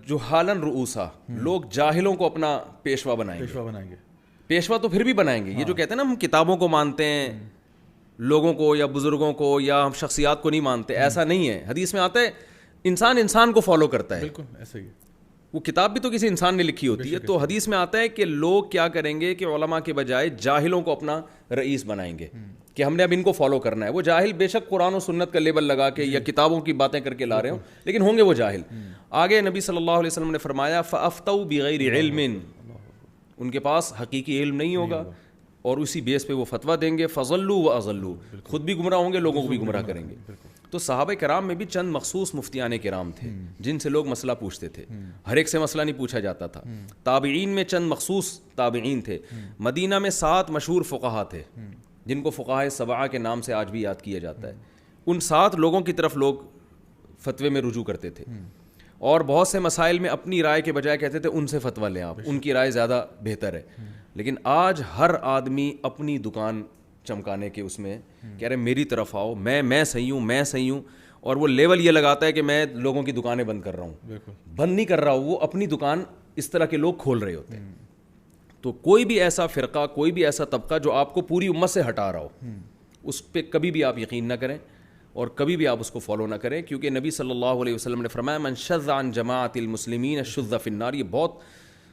جہالا رؤوسا, لوگ جاہلوں کو اپنا پیشوا بنائیں گے. پیشوا تو پھر بھی بنائیں گے. یہ جو کہتے ہیں نا ہم کتابوں کو مانتے ہیں, لوگوں کو یا بزرگوں کو یا ہم شخصیات کو نہیں مانتے, ایسا نہیں ہے. حدیث میں آتا ہے انسان کو فالو کرتا ہے, بالکل ایسا ہی. وہ کتاب بھی تو کسی انسان نے لکھی ہوتی ہے. تو حدیث میں آتا ہے کہ لوگ کیا کریں گے کہ علماء کے بجائے جاہلوں کو اپنا رئیس بنائیں گے, کہ ہم نے اب ان کو فالو کرنا ہے. وہ جاہل بے شک قرآن و سنت کا لیبل لگا کے یا کتابوں کی باتیں کر کے لا رہے ہوں, لیکن ہوں گے وہ جاہل. آگے نبی صلی اللہ علیہ وسلم نے فرمایا فافتوا بغیر علم, ان کے پاس حقیقی علم نہیں ہوگا اور اسی بیس پہ وہ فتویٰ دیں گے. فضلوا واضلوا, خود بھی گمراہ ہوں گے, لوگوں کو بھی گمراہ کریں گے. تو صحابہ کرام میں بھی چند مخصوص مفتیان کرام تھے جن سے لوگ مسئلہ پوچھتے تھے, ہر ایک سے مسئلہ نہیں پوچھا جاتا تھا. تابعین میں چند مخصوص تابعین تھے. مدینہ میں 7 مشہور فقہا تھے جن کو فقہائے سبعہ کے نام سے آج بھی یاد کیا جاتا ہے. ان 7 لوگوں کی طرف لوگ فتوے میں رجوع کرتے تھے, اور بہت سے مسائل میں اپنی رائے کے بجائے کہتے تھے ان سے فتویٰ لیں آپ, ان کی رائے زیادہ بہتر ہے. لیکن آج ہر آدمی اپنی دکان چمکانے کے اس میں کہہ رہے میری طرف آؤ, میں صحیح ہوں, اور وہ لیول یہ لگاتا ہے کہ میں لوگوں کی دکانیں بند کر رہا ہوں. بند نہیں کر رہا ہوں, وہ اپنی دکان اس طرح کے لوگ کھول رہے ہوتے ہیں. تو کوئی بھی ایسا فرقہ, کوئی بھی ایسا طبقہ جو آپ کو پوری امت سے ہٹا رہا ہو, اس پہ کبھی بھی آپ یقین نہ کریں اور کبھی بھی آپ اس کو فالو نہ کریں, کیونکہ نبی صلی اللہ علیہ وسلم نے فرمایا من شذ عن جماعت المسلمین شذ فی النار. یہ بہت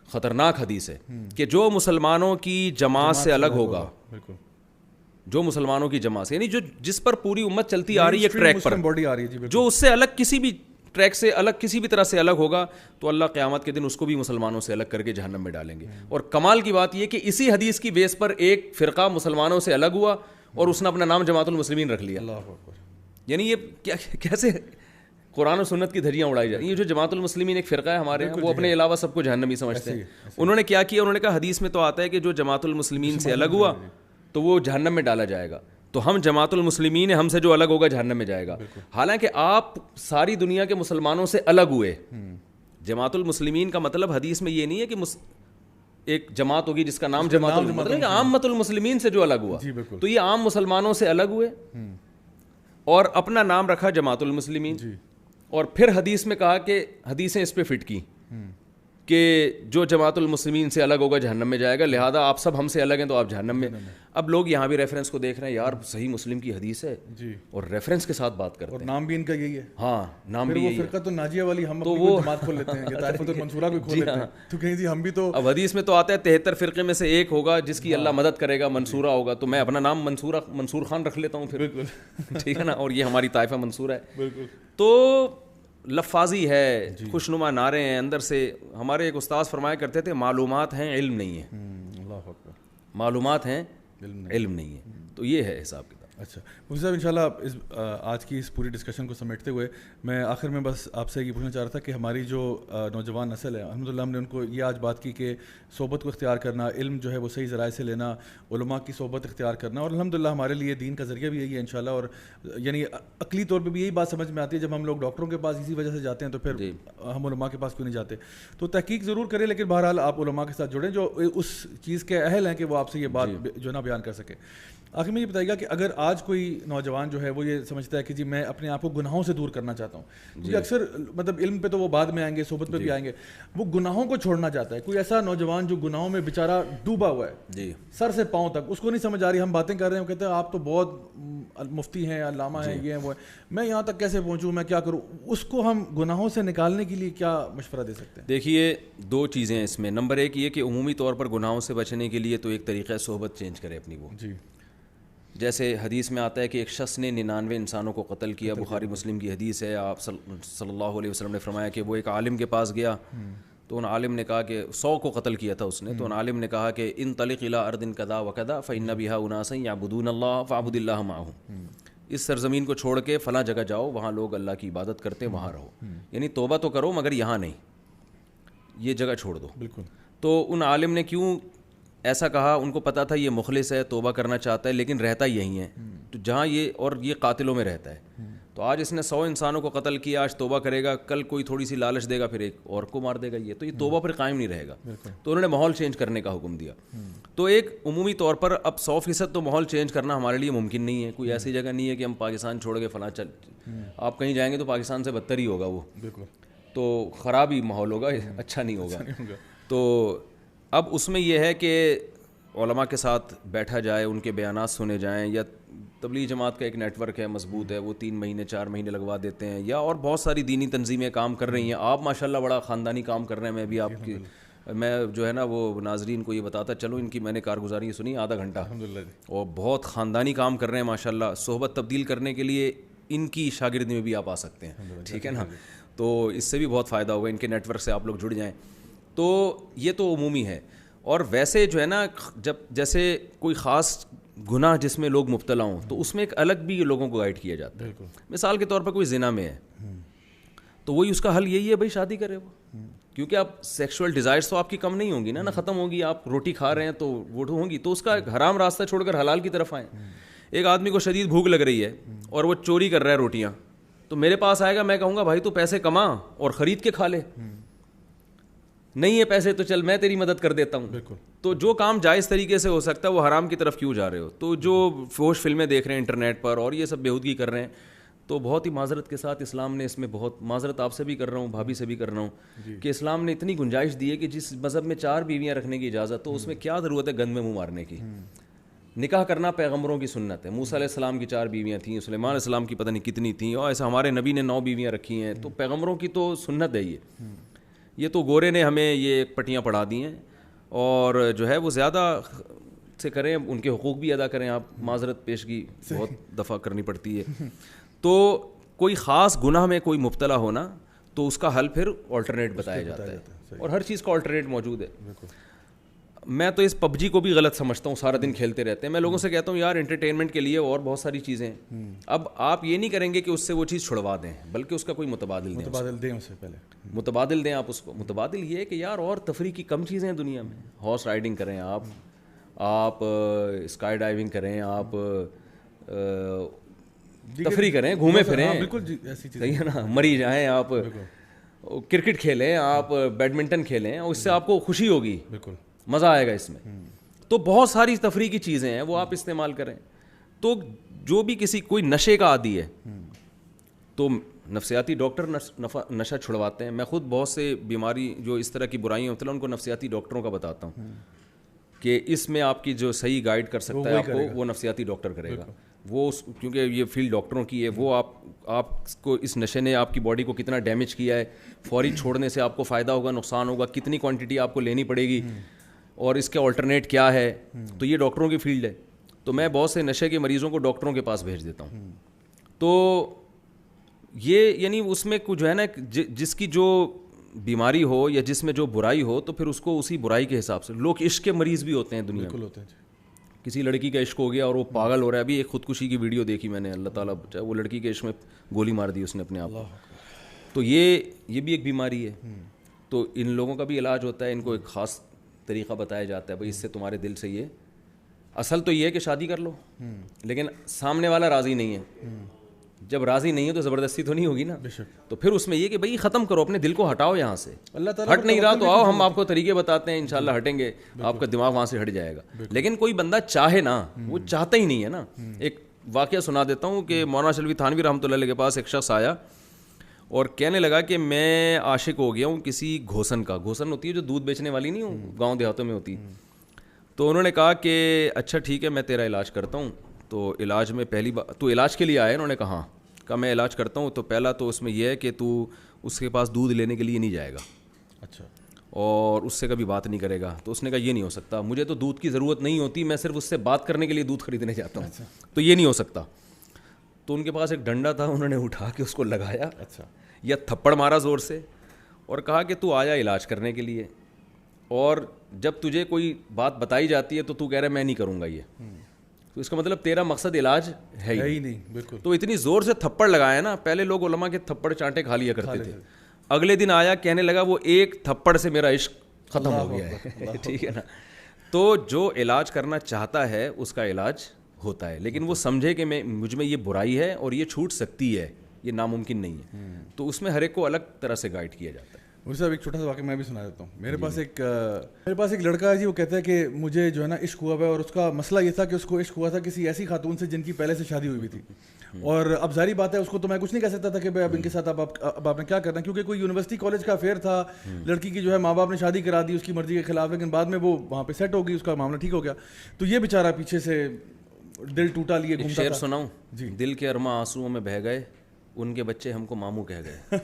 خطرناک حدیث ہے کہ جو مسلمانوں کی جماعت سے الگ ہوگا, جو مسلمانوں کی جماعت سے, یعنی جو جس پر پوری امت چلتی آ رہی ہے ٹریک پر, جو اس سے الگ کسی بھی ٹریک سے الگ کسی بھی طرح سے الگ ہوگا, تو اللہ قیامت کے دن اس کو بھی مسلمانوں سے الگ کر کے جہنم میں ڈالیں گے. اور کمال کی بات یہ کہ اسی حدیث کی بیس پر ایک فرقہ مسلمانوں سے الگ ہوا اور اس نے اپنا نام جماعت المسلمین رکھ لیا. یعنی یہ کیسے قرآن و سنت کی دھجیاں اڑائی جائیں. یہ جو جماعت المسلمین ایک فرقہ ہے ہمارے, وہ اپنے علاوہ سب کو جہنمی سمجھتے ہیں. انہوں نے کیا کیا, انہوں نے کہا حدیث میں تو آتا ہے کہ جو جماعت المسلمین سے الگ ہوا تو وہ جہنم میں ڈالا جائے گا, تو ہم جماعت المسلمین ہیں, ہم سے جو الگ ہوگا جہنم میں جائے گا. حالانکہ آپ ساری دنیا کے مسلمانوں سے الگ ہوئے. جماعت المسلمین کا مطلب حدیث میں یہ نہیں ہے کہ ایک جماعت ہوگی جس کا نام جماعت المسلمین, عامت المسلمین سے جو الگ ہوا, تو یہ عام مسلمانوں سے الگ ہوئے اور اپنا نام رکھا جماعت المسلمین. اور پھر حدیث میں کہا کہ حدیثیں اس پہ فٹ کی کہ جو جماعت المسلمین سے الگ ہوگا جہنم میں جائے گا, لہذا آپ سب ہم سے الگ ہیں تو آپ جہنم میں. اب لوگ یہاں بھی ریفرنس کو دیکھ رہے ہیں, یار صحیح مسلم کی حدیث ہے اور ریفرنس کے ساتھ بات کرتے ہیں, اور نام بھی ان کا یہی ہے. ہاں نام بھی یہی ہے. فرقہ تو ناجیہ والی ہم اپنی جماعت کھول لیتے ہیں, طائفۃ المنصورہ کو کھول لیتے ہیں, تو کہیں جی ہم بھی تو. اب حدیث میں تو آتا ہے 73 فرقے میں سے ایک ہوگا جس کی اللہ مدد کرے گا, منصورہ ہوگا, تو میں اپنا نام منصور خان رکھ لیتا ہوں پھر. بالکل ٹھیک ہے نا, اور یہ ہماری طائفہ منصورہ ہے. بالکل. تو لفاظی ہے, خوشنما نعرے ہیں اندر سے. ہمارے ایک استاذ فرمایا کرتے تھے معلومات ہیں علم نہیں ہے. معلومات ہیں علم نہیں ہے. تو یہ ہے حساب کتاب. اچھا مفتی صاحب, انشاءاللہ آج کی اس پوری ڈسکشن کو سمیٹتے ہوئے میں آخر میں بس آپ سے یہ پوچھنا چاہ رہا تھا کہ ہماری جو نوجوان نسل ہے, الحمدللہ ہم نے ان کو یہ آج بات کی کہ صحبت کو اختیار کرنا, علم جو ہے وہ صحیح ذرائع سے لینا, علماء کی صحبت اختیار کرنا, اور الحمدللہ ہمارے لیے دین کا ذریعہ بھی یہی ہے انشاءاللہ. اور یعنی عقلی طور پہ بھی یہی بات سمجھ میں آتی ہے, جب ہم لوگ ڈاکٹروں کے پاس اسی وجہ سے جاتے ہیں تو پھر ہم علماء کے پاس کیوں نہیں جاتے. تو تحقیق ضرور کریں, لیکن بہرحال آپ علماء کے ساتھ جڑیں جو اس چیز کے اہل ہیں کہ وہ آپ سے یہ بات جو ہے نا بیان کر سکے. آخر میں یہ بتائیے گا کہ اگر آج کوئی نوجوان جو ہے وہ یہ سمجھتا ہے کہ جی میں اپنے آپ کو گناہوں سے دور کرنا چاہتا ہوں, کیونکہ اکثر مطلب علم پہ تو وہ بعد میں آئیں گے, صحبت پہ بھی آئیں گے, وہ گناہوں کو چھوڑنا چاہتا ہے, کوئی ایسا نوجوان جو گناہوں میں بیچارہ ڈوبا ہوا ہے جی سر سے پاؤں تک, اس کو نہیں سمجھ آ رہی, ہم باتیں کر رہے ہیں, وہ کہتے ہیں آپ تو بہت مفتی ہیں, علامہ ہیں, یہ ہیں وہ ہیں, میں یہاں تک کیسے پہنچوں, میں کیا کروں, اس کو ہم گناہوں سے نکالنے کے لیے کیا مشورہ دے سکتے ہیں؟ دیکھیے دو چیزیں اس میں. نمبر ایک یہ کہ عمومی طور پر گناہوں سے بچنے کے لیے تو ایک طریقہ ہے صحبت چینج کرے اپنی. وہ جی جیسے حدیث میں آتا ہے کہ ایک شخص نے 99 انسانوں کو قتل کیا, بخاری مسلم کی حدیث ہے. آپ صلی اللہ علیہ وسلم نے فرمایا کہ وہ ایک عالم کے پاس گیا تو ان عالم نے کہا کہ 100 کو قتل کیا تھا اس نے, تو ان عالم نے کہا کہ انطلق الی ارض کذا وکذا فإن بها اناسا یعبدون اللہ فاعبد اللہ معهم, اس سرزمین کو چھوڑ کے فلاں جگہ جاؤ, وہاں لوگ اللہ کی عبادت کرتے ہیں, وہاں رہو. یعنی توبہ تو کرو مگر یہاں نہیں, یہ جگہ چھوڑ دو. بالکل. تو ان عالم نے کیوں ایسا کہا؟ ان کو پتا تھا یہ مخلص ہے, توبہ کرنا چاہتا ہے, لیکن رہتا یہیں ہے, تو جہاں یہ, اور یہ قاتلوں میں رہتا ہے. تو آج اس نے 100 انسانوں کو قتل کیا, آج توبہ کرے گا, کل کوئی تھوڑی سی لالچ دے گا, پھر ایک اور کو مار دے گا, یہ تو یہ توبہ پر قائم نہیں رہے گا. تو انہوں نے ماحول چینج کرنے کا حکم دیا. تو ایک عمومی طور پر اب 100% تو ماحول چینج کرنا ہمارے لیے ممکن نہیں ہے. کوئی ایسی جگہ نہیں ہے کہ ہم پاکستان چھوڑ کے فلاں چل, آپ کہیں جائیں گے تو پاکستان سے بدتر ہی ہوگا, وہ تو خراب ہی ماحول ہوگا, اچھا نہیں ہوگا. تو اب اس میں یہ ہے کہ علماء کے ساتھ بیٹھا جائے, ان کے بیانات سنے جائیں, یا تبلیغ جماعت کا ایک نیٹ ورک ہے مضبوط ہے, وہ 3 مہینے 4 مہینے لگوا دیتے ہیں, یا اور بہت ساری دینی تنظیمیں کام کر رہی ہیں. آپ ماشاءاللہ بڑا خاندانی کام کر رہے ہیں. میں بھی آپ کی, میں جو ہے نا وہ ناظرین کو یہ بتاتا چلو, ان کی میں نے کارگزاری سنی آدھا گھنٹہ, اور بہت خاندانی کام کر رہے ہیں ماشاءاللہ. صحبت تبدیل کرنے کے لیے ان کی شاگردی میں بھی آپ آ سکتے ہیں, ٹھیک ہے نا, تو اس سے بھی بہت فائدہ ہوگا. ان کے نیٹ ورک سے آپ لوگ جڑ جائیں. تو یہ تو عمومی ہے. اور ویسے جو ہے نا, جب جیسے کوئی خاص گناہ جس میں لوگ مبتلا ہوں تو اس میں ایک الگ بھی لوگوں کو گائیڈ کیا جاتا ہے. مثال کے طور پر کوئی زنا میں ہے تو وہی اس کا حل یہی ہے بھائی شادی کرے وہ, کیونکہ آپ سیکشول ڈیزائرس تو آپ کی کم نہیں ہوں گی نا ختم ہوگی. آپ روٹی کھا رہے ہیں تو وہ ہوں گی, تو اس کا حرام راستہ چھوڑ کر حلال کی طرف آئیں. ایک آدمی کو شدید بھوک لگ رہی ہے اور وہ چوری کر رہا ہے روٹیاں, تو میرے پاس آئے گا, میں کہوں گا بھائی تو پیسے کما اور خرید کے کھا لے, نہیں ہے پیسے تو چل میں تیری مدد کر دیتا ہوں. تو جو کام جائز طریقے سے ہو سکتا ہے وہ حرام کی طرف کیوں جا رہے ہو؟ تو جو فحش فلمیں دیکھ رہے ہیں انٹرنیٹ پر اور یہ سب بےہودگی کر رہے ہیں, تو بہت ہی معذرت کے ساتھ اسلام نے اس میں, بہت معذرت آپ سے بھی کر رہا ہوں, بھابھی سے بھی کر رہا ہوں, کہ اسلام نے اتنی گنجائش دی ہے کہ جس مذہب میں 4 بیویاں رکھنے کی اجازت, تو اس میں کیا ضرورت ہے گند میں منہ مارنے کی. نکاح کرنا پیغمبروں کی سنت ہے. موسیٰ علیہ السلام کی 4 بیویاں تھیں, سلیمان علیہ السلام کی پتہ نہیں کتنی تھیں, اور ایسا ہمارے نبی نے 9 بیویاں رکھی ہیں. تو پیغمبروں کی تو سنت ہے یہ تو گورے نے ہمیں یہ پٹیاں پڑھا دی ہیں. اور جو ہے وہ زیادہ سے کریں, ان کے حقوق بھی ادا کریں. آپ معذرت پیشگی بہت دفعہ کرنی پڑتی ہے. تو کوئی خاص گناہ میں کوئی مبتلا ہونا تو اس کا حل پھر آلٹرنیٹ بتایا جاتا ہے, اور ہر چیز کا آلٹرنیٹ موجود ہے. میں تو اس PUBG کو بھی غلط سمجھتا ہوں, سارا دن کھیلتے رہتے ہیں. میں لوگوں سے کہتا ہوں یار انٹرٹینمنٹ کے لیے اور بہت ساری چیزیں ہیں. اب آپ یہ نہیں کریں گے کہ اس سے وہ چیز چھڑوا دیں, بلکہ اس کا کوئی متبادل دیں. اس سے پہلے متبادل دیں آپ اس کو. متبادل یہ ہے کہ یار اور تفریح کی کم چیزیں ہیں دنیا میں. ہارس رائڈنگ کریں آپ اسکائی ڈائیونگ کریں, آپ تفریح کریں, گھومے پھریں, صحیح ہے نا, مری جائیں, آپ کرکٹ کھیلیں, آپ بیڈمنٹن کھیلیں, اور اس سے آپ کو خوشی ہوگی, مزہ آئے گا اس میں. تو بہت ساری تفریح کی چیزیں ہیں وہ آپ استعمال کریں. تو جو بھی کوئی نشے کا عادی ہے تو نفسیاتی ڈاکٹر نشہ چھڑواتے ہیں. میں خود بہت سے بیماری جو اس طرح کی برائیاں ہوتی ہیں ان کو نفسیاتی ڈاکٹروں کا بتاتا ہوں کہ اس میں آپ کی جو صحیح گائیڈ کر سکتا ہے آپ کو, وہ نفسیاتی ڈاکٹر کرے گا. وہ کیونکہ یہ فیلڈ ڈاکٹروں کی ہے, وہ آپ کو اس نشے نے آپ کی باڈی کو کتنا ڈیمیج کیا ہے, فوری چھوڑنے سے آپ کو فائدہ ہوگا نقصان ہوگا, کتنی کوانٹٹی آپ کو لینی پڑے گی, اور اس کے آلٹرنیٹ کیا ہے. تو یہ ڈاکٹروں کی فیلڈ ہے. تو میں بہت سے نشے کے مریضوں کو ڈاکٹروں کے پاس بھیج دیتا ہوں. تو یہ یعنی اس میں جو ہے نا, جس کی جو بیماری ہو یا جس میں جو برائی ہو, تو پھر اس کو اسی برائی کے حساب سے. لوگ عشق کے مریض بھی ہوتے ہیں دنیا میں. کسی لڑکی کا عشق ہو گیا اور وہ پاگل ہو رہا ہے. ابھی ایک خودکشی کی ویڈیو دیکھی میں نے, اللہ تعالیٰ بچائے, وہ لڑکی کے عشق میں گولی مار دی اس نے اپنے آپ کو. تو یہ بھی ایک بیماری ہے. تو ان لوگوں کا بھی علاج ہوتا ہے, ان کو ایک خاص طریقہ بتایا جاتا ہے, بھائی اس سے تمہارے دل سے یہ, اصل تو یہ ہے کہ شادی کر لو, لیکن سامنے والا راضی نہیں ہے. جب راضی نہیں ہے تو زبردستی تو نہیں ہوگی نا. تو پھر اس میں یہ کہ بھائی ختم کرو, اپنے دل کو ہٹاؤ یہاں سے. اللہ تعالیٰ ہٹ نہیں رہا تو آؤ, ہم آپ کو طریقے بتاتے ہیں, انشاءاللہ ہٹیں گے, آپ کا دماغ وہاں سے ہٹ جائے گا. لیکن کوئی بندہ چاہے نا, وہ چاہتا ہی نہیں ہے نا. ایک واقعہ سنا دیتا ہوں کہ مولانا شلوی تھانوی رحمۃ اللہ علیہ کے پاس ایک شخص آیا اور کہنے لگا کہ میں عاشق ہو گیا ہوں کسی گھوسن کا. گھوسن ہوتی ہے جو دودھ بیچنے والی نہیں ہو, گاؤں دیہاتوں میں ہوتی. تو انہوں نے کہا کہ اچھا ٹھیک ہے میں تیرا علاج کرتا ہوں. تو علاج میں پہلی بار تو علاج کے لیے آیا, انہوں نے کہا ہاں. کہا میں علاج کرتا ہوں. تو پہلا تو اس میں یہ ہے کہ تو اس کے پاس دودھ لینے کے لیے نہیں جائے گا, اچھا, اور اس سے کبھی بات نہیں کرے گا. تو اس نے کہا یہ نہیں ہو سکتا, مجھے تو دودھ کی ضرورت نہیں ہوتی, میں صرف اس سے بات کرنے کے لیے دودھ خریدنے جاتا ہوں, تو یہ نہیں ہو سکتا. تو ان کے پاس ایک ڈنڈا تھا, انہوں نے اٹھا کے اس کو لگایا, اچھا, یا تھپڑ مارا زور سے, اور کہا کہ تو آیا علاج کرنے کے لیے, اور جب تجھے کوئی بات بتائی جاتی ہے تو تو کہہ رہا ہے میں نہیں کروں گا یہ, تو اس کا مطلب تیرا مقصد علاج ہے ہی نہیں. بالکل. تو اتنی زور سے تھپڑ لگایا نا, پہلے لوگ علماء کے تھپڑ چانٹے کھا لیا کرتے تھے. اگلے دن آیا کہنے لگا وہ ایک تھپڑ سے میرا عشق ختم ہو گیا ہے. ٹھیک ہے نا. تو جو علاج کرنا چاہتا ہے اس کا علاج ہوتا ہے, لیکن وہ سمجھے کہ مجھ میں یہ برائی ہے اور یہ چھوٹ سکتی ہے, یہ ناممکن نہیں ہے. تو اس میں ہر ایک کو الگ طرح سے گائیڈ کیا جاتا ہے. مجھے صاحب ایک چھوٹا سا واقعہ میں بھی سنا دیتا ہوں. میرے پاس ایک لڑکا ہے جی, وہ کہتا ہے کہ مجھے جو ہے نا عشق ہوا ہے, اور اس کا مسئلہ یہ تھا کہ اس کو عشق ہوا تھا کسی ایسی خاتون سے جن کی پہلے سے شادی ہوئی تھی. اور اب ظاہری بات ہے اس کو تو میں کچھ نہیں کہہ سکتا تھا کہ اب ان کے ساتھ اب آپ نے کیا کرنا ہے, کیونکہ کوئی یونیورسٹی کالج کا افیئر تھا, لڑکی کی جو ہے ماں باپ نے شادی کرا دی اس کی مرضی کے خلاف, لیکن بعد میں وہ وہاں پہ سیٹ ہو گئی, اس کا معاملہ ٹھیک ہو گیا. تو یہ بیچارہ پیچھے سے دل ٹوٹا لیے گھومتا تھا. شعر سناؤں جی, دل کے ارماں آنسوؤں میں بہہ گئے, ان کے بچے ہم کو ماموں کہہ گئے.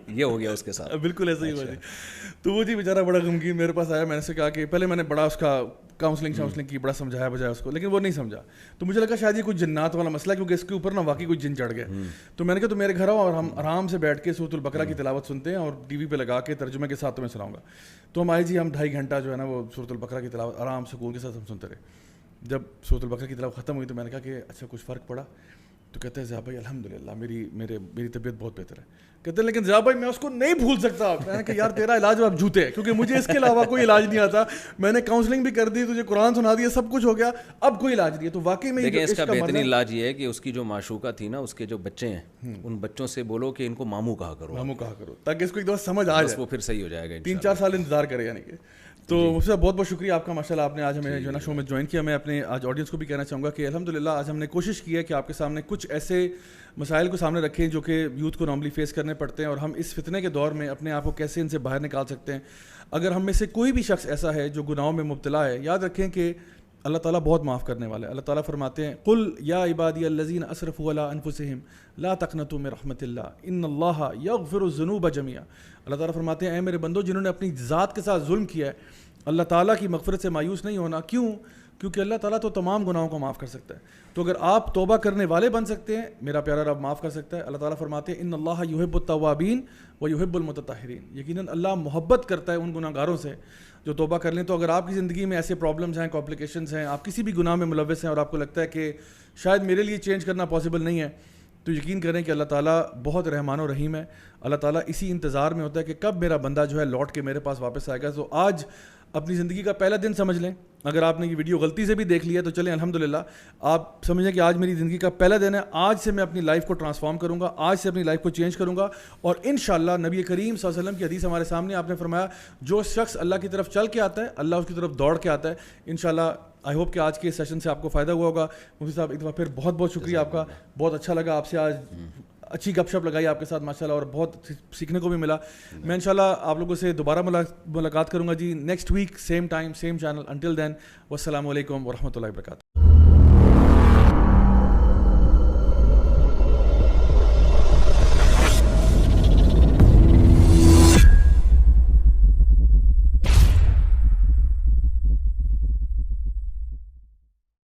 یہ ہو گیا اس کے ساتھ. بالکل ایسا ہی ہوا جی. تو وہ جی بیچارہ بڑا غمگین میرے پاس آیا. میں نے سے کہا کہ پہلے میں نے بڑا اس کا کاؤنسلنگ کی, بڑا سمجھایا بجایا اس کو, لیکن وہ نہیں سمجھا. تو مجھے لگا شاید یہ کوئی جنات والا مسئلہ ہے, کیونکہ اس کے اوپر نا واقعی کوئی جن چڑھ گیا. تو میں نے کہا تو میرے گھر آؤ اور ہم آرام سے بیٹھ کے سورۃ البقرہ کی تلاوت سنتے ہیں, اور ٹی وی پہ لگا کے ترجمے کے ساتھ تمہیں سناؤں گا. تو ہم آئے جی, ہم 2.5 گھنٹہ جو ہے نا وہ سورۃ البقرہ کی تلاوت آرام سکون کے ساتھ ہم سنتے رہے. جب سورۃ البقرہ کی تلاوت ختم ہوئی تو میں نے کہا کہ اچھا کچھ فرق پڑا؟ تو کہتے ہیں ضیاء بھائی الحمدللہ میری طبیعت بہت بہتر ہے. کہتے ہیں لیکن ضیاء بھائی میں اس کو نہیں بھول سکتا. میں نے کہا یار تیرا علاج اب جوتے ہے, کیونکہ مجھے اس کے علاوہ کوئی علاج نہیں آتا. میں نے کاؤنسلنگ بھی کر دی, تجھے قرآن سنا دیا, سب کچھ ہو گیا, اب کوئی علاج نہیں ہے. تو واقعی میں لیکن اس کا بہترین علاج یہ ہے کہ اس کی جو معشوقہ تھی نا, اس کے جو بچے ہیں, ان بچوں سے بولو کہ ان کو ماموں کہا کرو, تاکہ اس کو ایک دفعہ سمجھ آ جائے, وہ پھر صحیح ہو جائے گا. 3-4 سال انتظار کرے یعنی کہ. تو مجھ سے بہت بہت شکریہ آپ کا, ماشاء اللہ آپ نے آج ہمیں جو ہے نا شو میں جوائن کیا. میں اپنے آج آڈینس کو بھی کہنا چاہوں گا کہ الحمدللہ آج ہم نے کوشش کی ہے کہ آپ کے سامنے کچھ ایسے مسائل کو سامنے رکھیں جو کہ یوتھ کو نارملی فیس کرنے پڑتے ہیں, اور ہم اس فتنے کے دور میں اپنے آپ کو کیسے ان سے باہر نکال سکتے ہیں. اگر ہم میں سے کوئی بھی شخص ایسا ہے جو گناہوں میں مبتلا ہے, یاد رکھیں کہ اللہ تعالیٰ بہت معاف کرنے والا ہے. اللہ تعالیٰ فرماتے ہیں قل یا عبادی الذین اسرفوا علی انفسہم لا تقنطوا من رحمت اللہ ان اللہ یغفر الذنوب جميعا. اللہ تعالیٰ فرماتے ہیں اے میرے بندو جنہوں نے اپنی ذات کے ساتھ ظلم کیا ہے, اللہ تعالیٰ کی مغفرت سے مایوس نہیں ہونا. کیوں؟ کیونکہ اللہ تعالیٰ تو تمام گناہوں کو معاف کر سکتا ہے. تو اگر آپ توبہ کرنے والے بن سکتے ہیں, میرا پیارا رب معاف کر سکتا ہے. اللہ تعالیٰ فرماتے ہیں ان اللہ یحب التوابین ویحب المتطہرین. یقیناً اللہ محبت کرتا ہے ان گناہ گاروں سے جو توبہ کر لیں. تو اگر آپ کی زندگی میں ایسے پرابلمز ہیں, کمپلیکیشنز ہیں, آپ کسی بھی گناہ میں ملوث ہیں, اور آپ کو لگتا ہے کہ شاید میرے لیے چینج کرنا پاسبل نہیں ہے, تو یقین کریں کہ اللہ تعالیٰ بہت رحمان و رحیم ہے. اللہ تعالیٰ اسی انتظار میں ہوتا ہے کہ کب میرا بندہ جو ہے لوٹ کے میرے پاس واپس آئے گا. تو آج اپنی زندگی کا پہلا دن سمجھ لیں. اگر آپ نے یہ ویڈیو غلطی سے بھی دیکھ لیا تو چلیں الحمدللہ, آپ سمجھیں کہ آج میری زندگی کا پہلا دن ہے. آج سے میں اپنی لائف کو ٹرانسفارم کروں گا, آج سے اپنی لائف کو چینج کروں گا, اور انشاءاللہ نبی کریم صلی اللہ علیہ وسلم کی حدیث ہمارے سامنے, آپ نے فرمایا جو شخص اللہ کی طرف چل کے آتا ہے اللہ اس کی طرف دوڑ کے آتا ہے. انشاءاللہ آئی ہوپ کہ آج کے اس سیشن سے آپ کو فائدہ ہوا ہوگا. مفتی صاحب ایک دفعہ پھر بہت بہت شکریہ آپ کا, بہت اچھا لگا آپ سے آج, اچھی گپ شپ لگائی آپ کے ساتھ ماشاءاللہ, اور بہت سیکھنے کو بھی ملا. میں انشاءاللہ آپ لوگوں سے دوبارہ ملاقات کروں گا جی next week, same time same channel. Until then والسلام علیکم ورحمۃ اللہ وبرکاتہ.